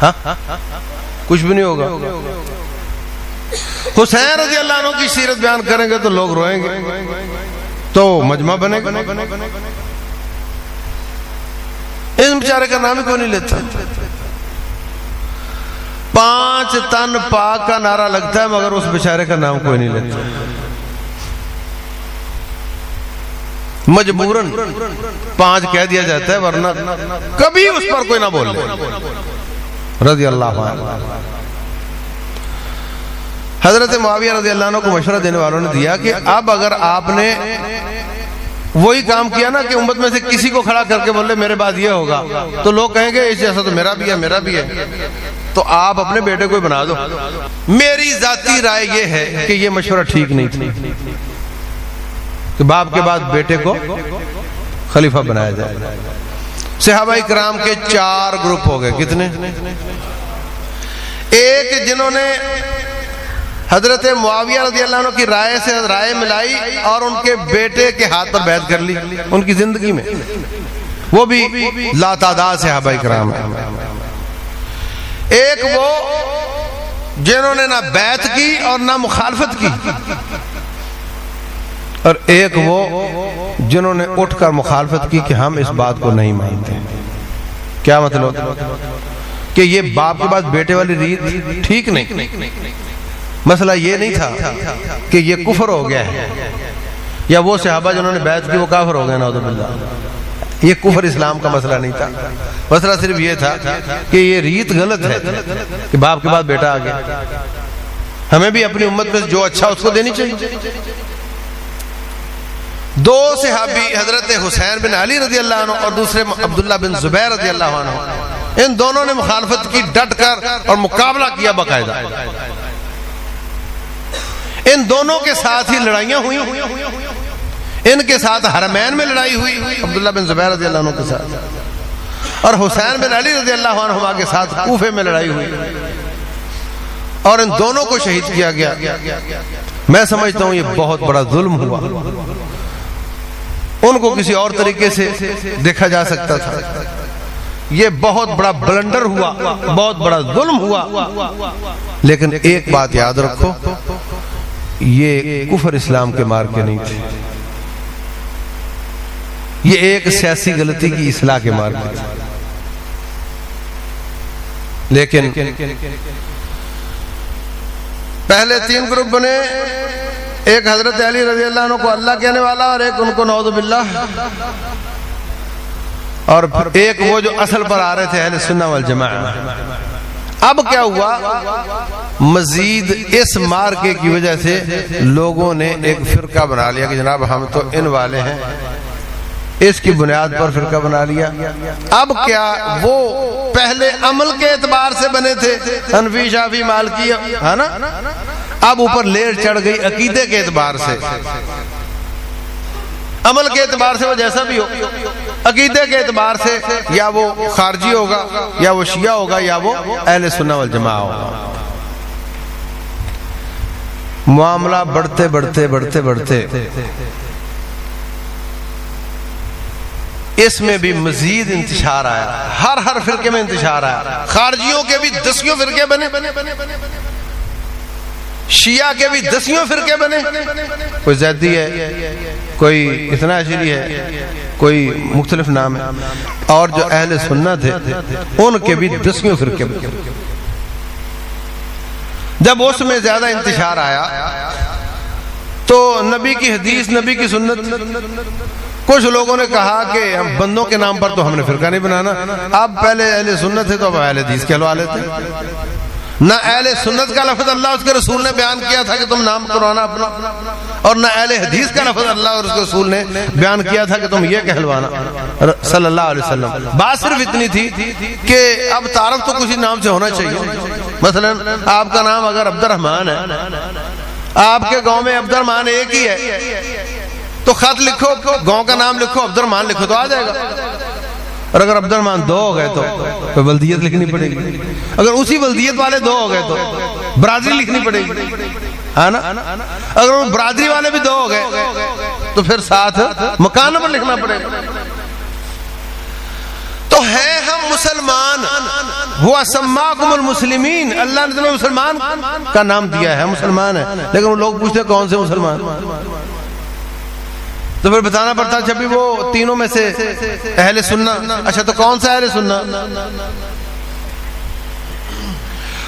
ہاں کچھ بھی نہیں ہوگا۔ حسین رضی اللہ عنہ کی سیرت بیان کریں گے تو لوگ روئیں گے، تو مجمع بنے گا۔ اس بیچارے کا نام ہی کوئی نہیں لیتا۔ 5 تن پاک کا نعرہ لگتا ہے مگر اس بیچارے کا نام کوئی نہیں لیتا، مجبوراً 5 کہہ دیا جاتا ہے، ورنہ کبھی اس پر کوئی نہ بولے رضی اللہ عنہ۔ حضرت معاویہ رضی اللہ عنہ کو مشورہ دینے والوں نے دیا کہ اب اگر آپ نے وہی کام کیا نا کہ امت میں سے کسی کو کھڑا کر کے بولے میرے بعد یہ ہوگا، تو لوگ کہیں گے اس جیسا تو میرا بھی ہے، میرا بھی ہے، تو آپ اپنے بیٹے کو بنا دو۔ میری ذاتی رائے یہ ہے کہ یہ مشورہ ٹھیک نہیں تھی کہ باپ کے بعد بیٹے کو خلیفہ بنایا جائے۔ صحابہ کرام کے 4 گروپ ہو گئے، کتنے؟ ایک جنہوں نے حضرت معاویہ رضی اللہ عنہ کی رائے سے رائے ملائی اور ان کے بیٹے کے ہاتھ پر بیعت کر لی ان کی زندگی میں، وہ بھی لاتعداد صحابہ کرام ہیں۔ ایک وہ جنہوں نے نہ بیعت کی اور نہ مخالفت کی، اور ایک وہ جنہوں نے اٹھ کر مخالفت کی کہ ہم اس بات کو نہیں مانتے۔ کیا مطلب؟ کہ یہ باپ کے بعد بیٹے والی ریت ٹھیک نہیں۔ مسئلہ یہ نہیں تھا کہ یہ کفر ہو گیا ہے، یا وہ صحابہ جنہوں نے بیعت کی وہ کافر ہو گئے، نعوذ باللہ، یہ کفر اسلام کا مسئلہ نہیں تھا۔ مسئلہ صرف یہ تھا کہ یہ ریت غلط ہے کہ باپ کے بعد بیٹا آ گیا، ہمیں بھی اپنی امت میں جو اچھا اس کو دینی چاہیے۔ 2 صحابی حضرت حسین بن علی رضی اللہ عنہ اور دوسرے عبداللہ بن زبیر رضی اللہ عنہ، ان دونوں نے مخالفت کی ڈٹ کر اور مقابلہ کیا باقاعدہ۔ ان دونوں کے ساتھ ہی لڑائیاں ہوئی، ان کے ساتھ حرمین میں لڑائی ہوئی عبداللہ بن زبیر رضی اللہ عنہ کے ساتھ، اور حسین بن علی رضی اللہ عنہ کے ساتھ کوفے میں لڑائی ہوئی، اور ان دونوں کو شہید کیا گیا۔ میں سمجھتا ہوں یہ بہت بڑا ظلم ہوا، ان کو کسی اور طریقے سے دیکھا جا سکتا تھا، یہ بہت بڑا بلنڈر ہوا، بہت بڑا ظلم ہوا۔ لیکن ایک بات یاد رکھو، یہ کفر اسلام کے مار کے نہیں تھے، یہ ایک سیاسی غلطی کی اصلاح کے مار کے تھے۔ لیکن پہلے 3 گروپ بنے، ایک حضرت علی رضی اللہ عنہ کو اللہ کہنے والا، اور ایک ان کو نعوذ باللہ، اور ایک وہ جو اصل پر آ رہے تھے اہل سنہ والجماعہ۔ اب کیا ہوا؟ مزید اس مارکے کی وجہ سے لوگوں نے ایک فرقہ بنا لیا کہ جناب ہم تو ان والے ہیں، اس کی بنیاد پر فرقہ بنا لیا۔ اب کیا وہ پہلے عمل کے اعتبار سے بنے تھے، حنفی شافعی مالکی، ہے نا، اب اوپر لیر چڑھ گئی عقیدے کے اعتبار سے، عمل کے اعتبار سے وہ جیسا بھی ہو، عقیدے کے اعتبار سے یا وہ خارجی ہوگا یا وہ شیعہ ہوگا یا وہ اہل سنت والجماعہ ہوگا۔ معاملہ بڑھتے بڑھتے بڑھتے بڑھتے اس میں بھی مزید انتشار آیا، ہر فرقے میں انتشار آیا، خارجیوں کے بھی 10 فرقے بنے، شیعہ کے بھی 10 فرقے بنے، کوئی زیدی ہے، کوئی اتنا اشری ہے، کوئی مختلف نام ہے، اور جو اہل سنت تھے ان کے بھی 10 فرقے بنے۔ جب اس میں زیادہ انتشار آیا تو نبی کی حدیث، نبی کی سنت، کچھ لوگوں نے کہا کہ بندوں کے نام پر تو ہم نے فرقہ نہیں بنانا، اب پہلے اہل سنت تھے تو اب اہل حدیث کہلوا لیتے۔ نہ اہل سنت کا لفظ اللہ اس کے رسول نے بیان کیا تھا کہ تم نام کروانا اپنا، اور نہ اہل حدیث کا لفظ اللہ اور اس کے رسول نے بیان کیا تھا کہ تم یہ کہلوانا صلی اللہ علیہ وسلم۔ بات صرف اتنی تھی کہ اب تعارف تو کسی نام سے ہونا چاہیے۔ مثلا آپ کا نام اگر عبد الرحمن ہے، آپ کے گاؤں میں عبد الرحمن ایک ہی ہے تو خط لکھو، گاؤں کا نام لکھو، عبد الرحمن لکھو تو آ جائے گا۔ اور اگر عبد الرحمن 2 ہو گئے تو ولدیت لکھنی پڑے گی، اگر اسی ولدیت والے 2 ہو گئے تو برادری لکھنی پڑے گی، ہے نا؟ اگر وہ برادری والے بھی 2 ہو گئے تو پھر ساتھ مکان نمبر لکھنا پڑے گا۔ تو ہیں ہم مسلمان، وہ سماکم المسلمین، اللہ نے تمہیں مسلمان کا نام دیا ہے، مسلمان ہے، لیکن وہ لوگ پوچھتے ہیں کون سے مسلمان؟ تو پھر بتانا پڑتا جب بھی وہ تینوں میں سے اہل سنت، اچھا تو کون سا اہل سنت؟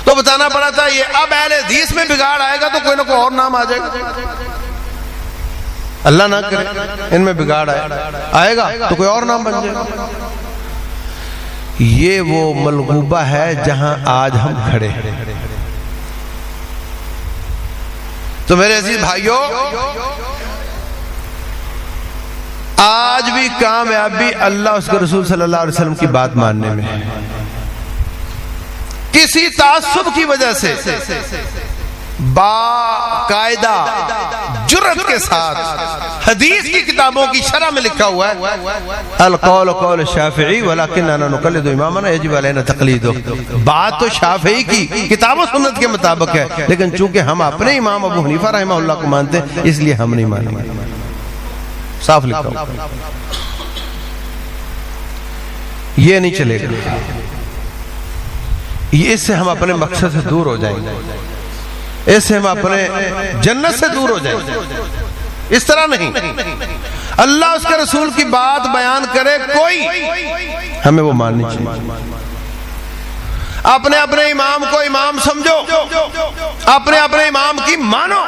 تو بتانا پڑا تھا یہ اب اہل حدیث میں بگاڑ آئے گا تو کوئی نہ کوئی اور نام آ جائے گا، اللہ نہ کرے ان میں بگاڑ آئے گا تو کوئی اور نام بن جائے گا۔ یہ وہ ملغوبہ ہے جہاں آج ہم کھڑے ہیں۔ تو میرے عزیز بھائیوں، آج بھی کامیابی اللہ اس کے رسول صلی اللہ علیہ وسلم کی بات ماننے میں ہے۔ کسی تعصب کی وجہ سے باقاعدہ جرأت کے ساتھ حدیث کی کتابوں کی شرح میں لکھا ہوا ہے القول قول الشافعی ولکن انا نقلد امامنا یجب علینا تقلیدہ، بات تو شافعی کی کتاب و سنت کے مطابق ہے، لیکن چونکہ ہم اپنے امام ابو حنیفہ رحمہ اللہ کو مانتے ہیں اس لیے ہم نہیں مانیں گے۔ صاف لکھا ہوا، یہ نہیں چلے گا، اس سے ہم اپنے مقصد سے دور ہو جائیں گے، اس سے ہم اپنے جنت سے دور ہو جائیں گے۔ اس طرح نہیں، اللہ اس کے رسول کی بات بیان کرے کوئی، ہمیں وہ ماننی چاہیے۔ اپنے اپنے امام کو امام سمجھو، اپنے اپنے امام کی مانو،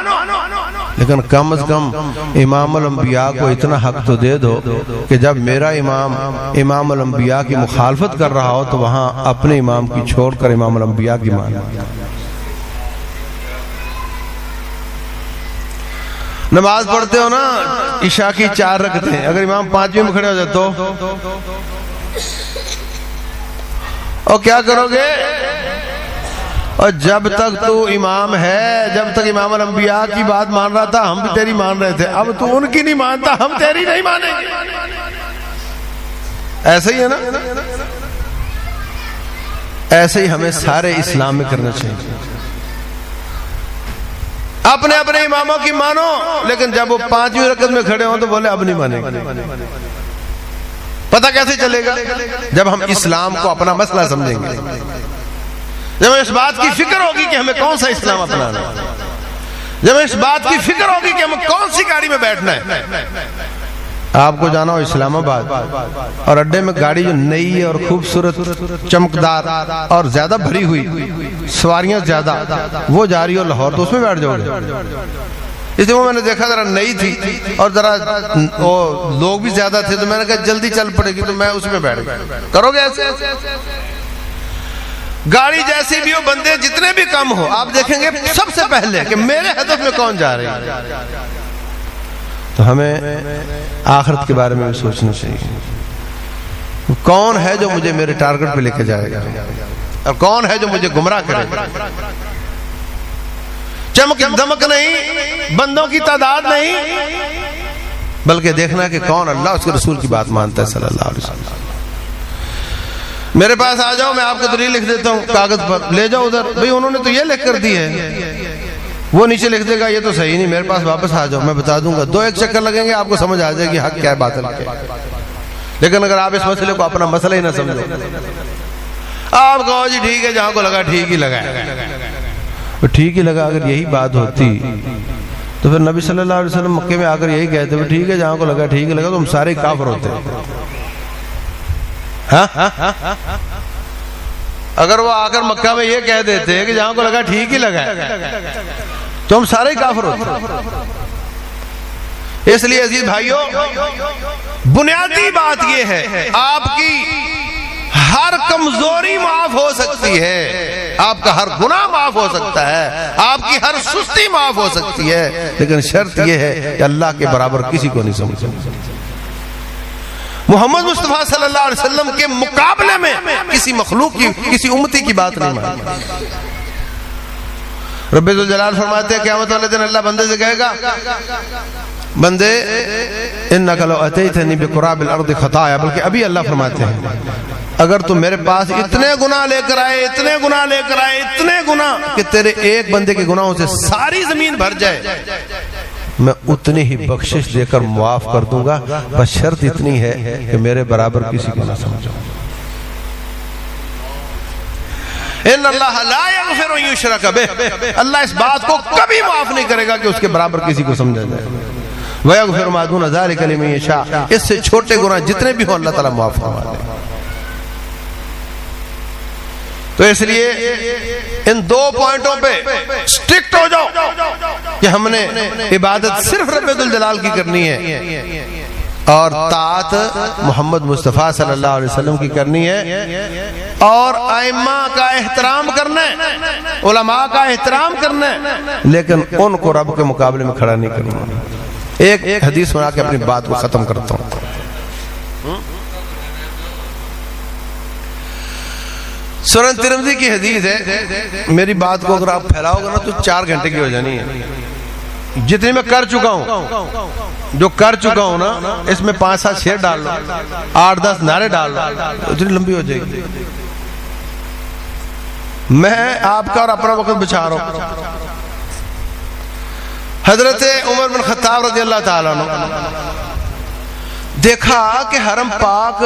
لیکن کم از کم امام الانبیاء کو اتنا حق تو دے دو کہ جب میرا امام امام الانبیاء کی مخالفت کر رہا ہو تو وہاں اپنے امام کی چھوڑ کر امام الانبیاء کی مانو۔ نماز پڑھتے ہو نا عشاء کی 4 رکعتیں، اگر امام 5ویں میں کھڑے ہو جائے تو اور کیا کرو گے؟ اور جب تک تو امام ہے، جب تک امام الانبیاء کی بات مان رہا تھا ہم بھی تیری مان رہے تھے، اب تو ان کی نہیں مانتا ہم تیری نہیں مانیں گے۔ ایسے ہی ہے نا، ایسے ہی ہمیں سارے اسلام میں کرنا چاہیے۔ اپنے اپنے اماموں کی مانو، لیکن جب وہ 5ویں رکعت میں کھڑے ہوں تو بولے اب نہیں مانیں گے۔ پتہ کیسے چلے گا؟ جب ہم اسلام کو اپنا مسئلہ سمجھیں گے، جب ہمیں اس بات کی فکر ہوگی کہ ہمیں کون سا اسلام اپنانا ہے، جب ہمیں اس بات کی فکر ہوگی کہ ہمیں کون سی گاڑی میں بیٹھنا ہے۔ آپ کو جانا ہو اسلام آباد اور اڈے میں گاڑی جو نئی ہے اور خوبصورت چمکدار اور زیادہ بھری ہوئی، سواریاں زیادہ، وہ جا رہی ہو لاہور تو اس میں بیٹھ جاؤ گے؟ اس لیے وہ میں نے دیکھا ذرا نئی تھی اور ذرا لوگ بھی زیادہ تھے تو میں نے کہا جلدی چل پڑے گی تو میں اس میں بیٹھ گیا۔ کرو گے ایسے؟ گاڑی جیسی بھی ہو، بندے جتنے بھی کم ہو، آپ دیکھیں گے سب سے پہلے کہ میرے ہدف میں کون جا رہی ہے۔ تو ہمیں آخرت کے بارے میں بھی سوچنا چاہیے، کون ہے جو مجھے میرے ٹارگٹ پہ لے کے جائے گا اور کون ہے جو مجھے گمراہ کرے گا۔ چمک دمک نہیں، بندوں کی تعداد نہیں، بلکہ دیکھنا کہ کون اللہ اس کے رسول کی بات مانتا ہے صلی اللہ علیہ وسلم۔ میرے پاس آ جاؤ، میں آپ کو دلیل لکھ دیتا ہوں کاغذ پر، لے جاؤ ادھر، بھئی انہوں نے تو یہ لکھ کر دی ہے، وہ نیچے لکھ دے گا یہ تو صحیح نہیں، میرے پاس واپس آ جاؤ، میں بتا دوں گا، 2-1 چکر لگیں گے، آپ کو سمجھ آ جائے گی حق کیا ہے باطل کیا ہے۔ لیکن اگر آپ اس مسئلے کو اپنا مسئلہ ہی نہ سمجھو، آپ کہو جی ٹھیک ہے، جہاں کو لگا ٹھیک ہی لگا ہے، ٹھیک ہی لگا، اگر یہی بات ہوتی تو پھر نبی صلی اللہ علیہ وسلم مکے میں آ کر یہی کہتے ہیں ٹھیک ہے جہاں کو لگا ٹھیک ہی لگا، تو ہم سارے کافر ہوتے ہیں۔ اگر وہ آ کر مکہ میں یہ کہہ دیتے ہیں کہ جہاں کو لگا ٹھیک ہی لگا تو ہم سارے کافر ہوتے ہیں۔ اس لیے عزیز بھائیوں، بنیادی بات یہ ہے، آپ کی ہر کمزوری معاف ہو سکتی ہے، آپ کا ہر گناہ معاف ہو سکتا ہے، آپ کی ہر سستی معاف ہو سکتی ہے، لیکن شرط یہ ہے کہ اللہ کے برابر کسی کو نہیں سمجھو۔ محمد مصطفیٰ صلی اللہ علیہ وسلم کے مقابلے میں کسی مخلوق کی، کسی امتی کی بات نہیں مانتے۔ رب ذوالجلال فرماتے ہیں قیامت والے دن اللہ بندے سے کہے گا، بندے انک لو اتیتنی بقراب الارض خطایا، بلکہ ابھی اللہ فرماتے ہیں اگر تم میرے پاس اتنے گناہ لے کر آئے، اتنے گناہ لے کر آئے، اتنے گناہ کہ تیرے ایک بندے کے گناہوں سے ساری زمین بھر جائے، میں اتنی ہی بخشش دے کر معاف کر دوں گا، بس شرط اتنی ہے کہ میرے برابر کسی کو نہ سمجھو۔ ان اللہ لا یغفر ان یشرک بہ، اللہ اس بات کو کبھی معاف نہیں کرے گا کہ اس کے برابر کسی کو سمجھا جائے۔ وَيَغْفِرُ مَا دُونَ ذَلِكَ لِمَن يَشَاءُ، اس سے چھوٹے گناہ جتنے بھی ہوں اللہ تعالیٰ معاف فرما دے گا۔ تو اس لیے ان 2 پوائنٹوں پہ سٹرکٹ ہو جاؤ کہ ہم نے عبادت صرف رب ذوالجلال کی کرنی ہے اور طاعت محمد مصطفیٰ صلی اللہ علیہ وسلم کی کرنی ہے، اور ائمہ کا احترام کرنا ہے، علماء کا احترام کرنا ہے، لیکن ان کو رب کے مقابلے میں کھڑا نہیں کرنا۔ ایک حدیث سنا کے اپنی بات کو ختم کرتا ہوں۔ سنن ترمذی کی حدیث ہے، میری بات کو اگر آپ پھیلاؤ گے نا تو 4 گھنٹے کی ہو جانی ہے، جتنی میں کر چکا ہوں، جو کر چکا ہوں نا اس میں 5-7 شعر ڈال لو، 8-10 نعرے ڈال لو، اتنی لمبی ہو جائے گی۔ میں آپ کا اور اپنا وقت بچا رہا ہوں۔ حضرت عمر بن خطاب رضی اللہ تعالیٰ عنہ دیکھا کہ حرم پاک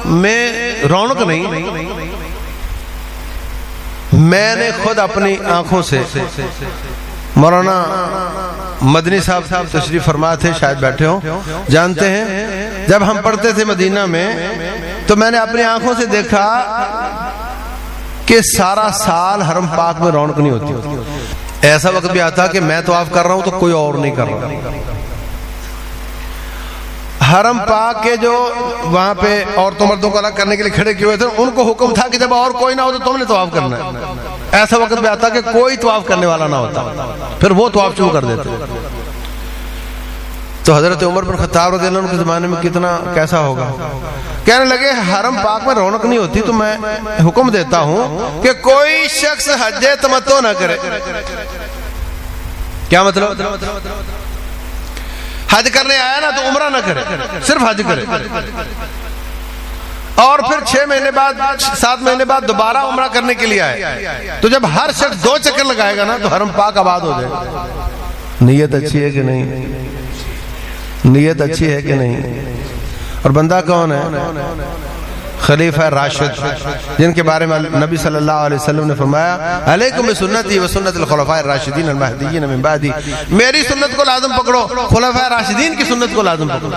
میں رونق نہیں، میں نے خود اپنی آنکھوں سے، مولانا مدنی صاحب تشریف فرما تھے، شاید بیٹھے ہوں، جانتے ہیں جب ہم پڑھتے تھے مدینہ میں تو میں نے اپنی آنکھوں سے دیکھا کہ سارا سال حرم پاک میں رونق نہیں ہوتی۔ ایسا وقت بھی آتا کہ میں طواف کر رہا ہوں تو کوئی اور نہیں کر رہا۔ حرم پاک کے جو وہاں پہ عورتوں مردوں کو الگ کرنے کے لیے کھڑے کیے ہوئے تھے، ان کو حکم تھا کہ جب اور کوئی نہ ہو تو تم نے طواف کرنا ہے۔ ایسا وقت بھی آتا کہ کوئی طواف کرنے والا نہ ہوتا، پھر وہ طواف شروع کر دیتے۔ تو حضرت عمر بن خطاب رضی اللہ عنہ کے زمانے میں کتنا کیسا ہوگا، کہنے لگے حرم پاک میں رونق نہیں ہوتی تو میں حکم دیتا ہوں کہ کوئی شخص حج تمتع نہ کرے۔ کیا مطلب؟ حج کرنے آیا نا تو عمرہ نہ کرے، صرف حج کرے، اور پھر 6 مہینے بعد 7 مہینے بعد دوبارہ عمرہ کرنے کے لیے آئے، تو جب ہر شخص 2 چکر لگائے گا نا تو حرم پاک آباد ہو جائے گا۔ نیت اچھی ہے کہ نہیں؟ نیت اچھی ہے کہ نہیں؟ اور بندہ کون ہے؟ خلیفہ راشد، جن کے بارے میں نبی صلی اللہ علیہ وسلم نے فرمایا علیکم بسنتی و سنت الخلفاء الراشدین المہدیین من بعدی، میری سنت کو لازم پکڑو، خلفاء راشدین کی سنت کو لازم پکڑو۔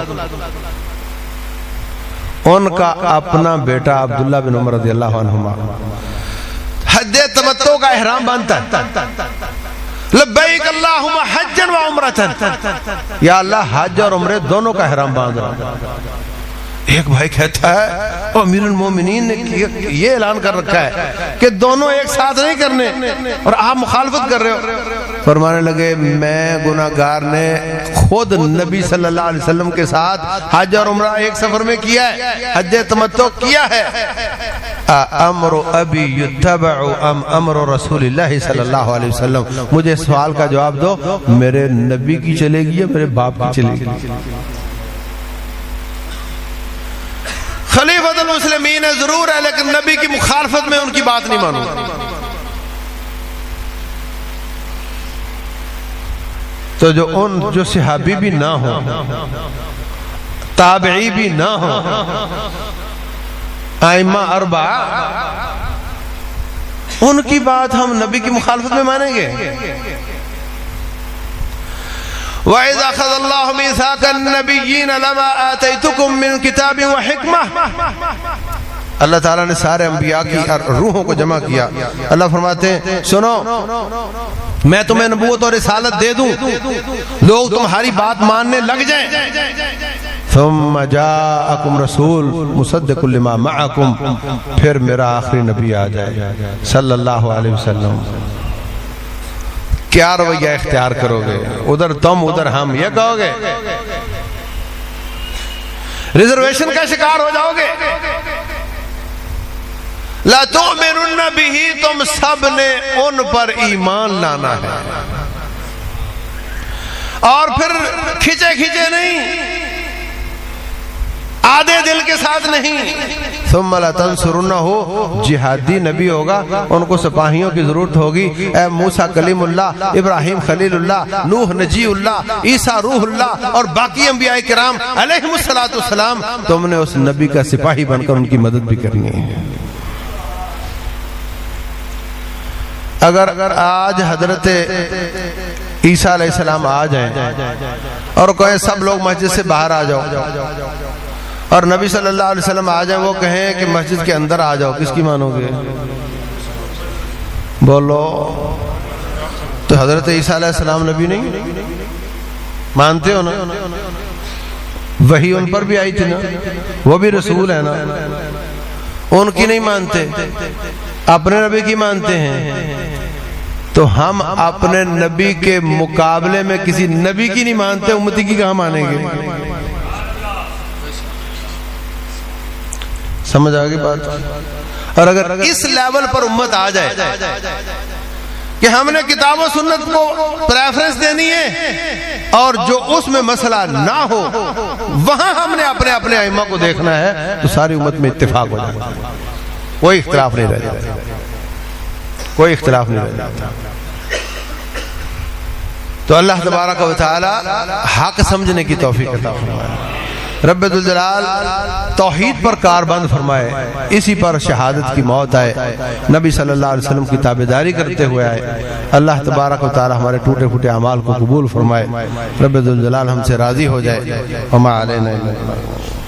ان کا اپنا بیٹا عبداللہ بن عمر رضی اللہ عنہما حج تمتع کا احرام باندھتا ہے، لبیک اللہم حجا و عمرتا، یا اللہ حج اور عمرے دونوں کا احرام باندھ رہا۔ ایک بھائی کہتا ہے امیر المومنین نے یہ اعلان کر رکھا ہے کہ دونوں ایک ساتھ نہیں کرنے اور آپ مخالفت کر رہے ہو۔ فرمانے لگے میں گناہگار نے خود نبی صلی اللہ علیہ وسلم کے ساتھ حج اور عمرہ ایک سفر میں کیا ہے، حج تمتع کیا ہے، امر ابی یتبع ام امر رسول اللہ صلی اللہ علیہ وسلم، مجھے سوال کا جواب دو، میرے نبی کی چلے گی یا میرے باپ کی چلے گی؟ خلیفۃ المسلمین ضرور ہے لیکن نبی کی مخالفت میں ان کی بات نہیں مانوں گا۔ تو جو صحابی بھی نہ ہو، تابعی بھی نہ ہو، ائمہ اربعہ، ان کی بات ہم نبی کی مخالفت میں مانیں گے؟ وَإِذْ أَخَذَ اللَّهُ مِيثَاقَ النَّبِيِّينَ لَمَا آتَيْتُكُم مِّن كِتَابٍ وَحِكْمَةٍ، اللہ تعالیٰ نے سارے انبیاء کی روحوں کو جمع کیا۔ اللہ فرماتے ہیں سنو، میں تمہیں نبوت اور رسالت دے دوں، لوگ تمہاری بات ماننے لگ جائیں، ثم جاءکم رسول مصدق لما معکم، پھر میرا آخری نبی آ جائے صلی اللہ علیہ وسلم، کیا رویہ اختیار کرو گے؟ ادھر تم ادھر ہم، یہ کہو گے؟ ریزرویشن کا شکار ہو جاؤ گے؟ لا تؤمنن بہ، تم سب نے ان پر ایمان لانا ہے، اور پھر کھچے کھچے نہیں، آدھے دل کے ساتھ نہیں۔ ثم لتنصرنہ، جہادی نبی ہوگا، ان کو سپاہیوں کی ضرورت ہوگی۔ اے موسیٰ کلیم اللہ، ابراہیم خلیل اللہ، نوح نجی اللہ، عیسیٰ روح اللہ، اور باقی انبیاء کرام علیہم السلام، تم نے اس نبی کا سپاہی بن کر ان کی مدد بھی کرنی ہے۔ اگر آج حضرت عیسیٰ علیہ السلام آ جائیں اور کہیں سب لوگ مسجد سے باہر آ جاؤ، اور نبی صلی اللہ علیہ وسلم آ جائیں، وہ کہیں کہ مسجد کے اندر آ جاؤ، کس کی مانو گے؟ بولو، تو حضرت عیسیٰ علیہ السلام نبی نہیں مانتے ہو نا؟ وحی ان پر بھی آئی تھی نا، وہ بھی رسول ہے نا، ان کی نہیں مانتے، اپنے نبی کی مانتے ہیں۔ تو ہم اپنے نبی کے مقابلے میں کسی نبی کی نہیں مانتے، امتی کی کہاں مانیں گے؟ سمجھ آگے بات؟ اور اگر اس لیول پر امت آ جائے کہ ہم نے کتاب و سنت کو پریفرنس دینی ہے، اور جو اس میں مسئلہ نہ ہو وہاں ہم نے اپنے ائمہ کو دیکھنا ہے، تو ساری امت میں اتفاق ہو جائے گا، کوئی اختلاف نہیں رہ جاتا، کوئی اختلاف نہیں رہ جاتا۔ تو اللہ تبارک و تعالی حق سمجھنے کی توفیق عطا فرمائے، رب ذوالجلال توحید پر کاربند فرمائے، اسی پر شہادت کی موت آئے، نبی صلی اللہ علیہ وسلم کی تابعداری کرتے ہوئے آئے۔ اللہ تبارک و تعالی ہمارے ٹوٹے پھوٹے اعمال کو قبول فرمائے، رب ذوالجلال ہم سے راضی ہو جائے۔ وما علینا الا البلاغ۔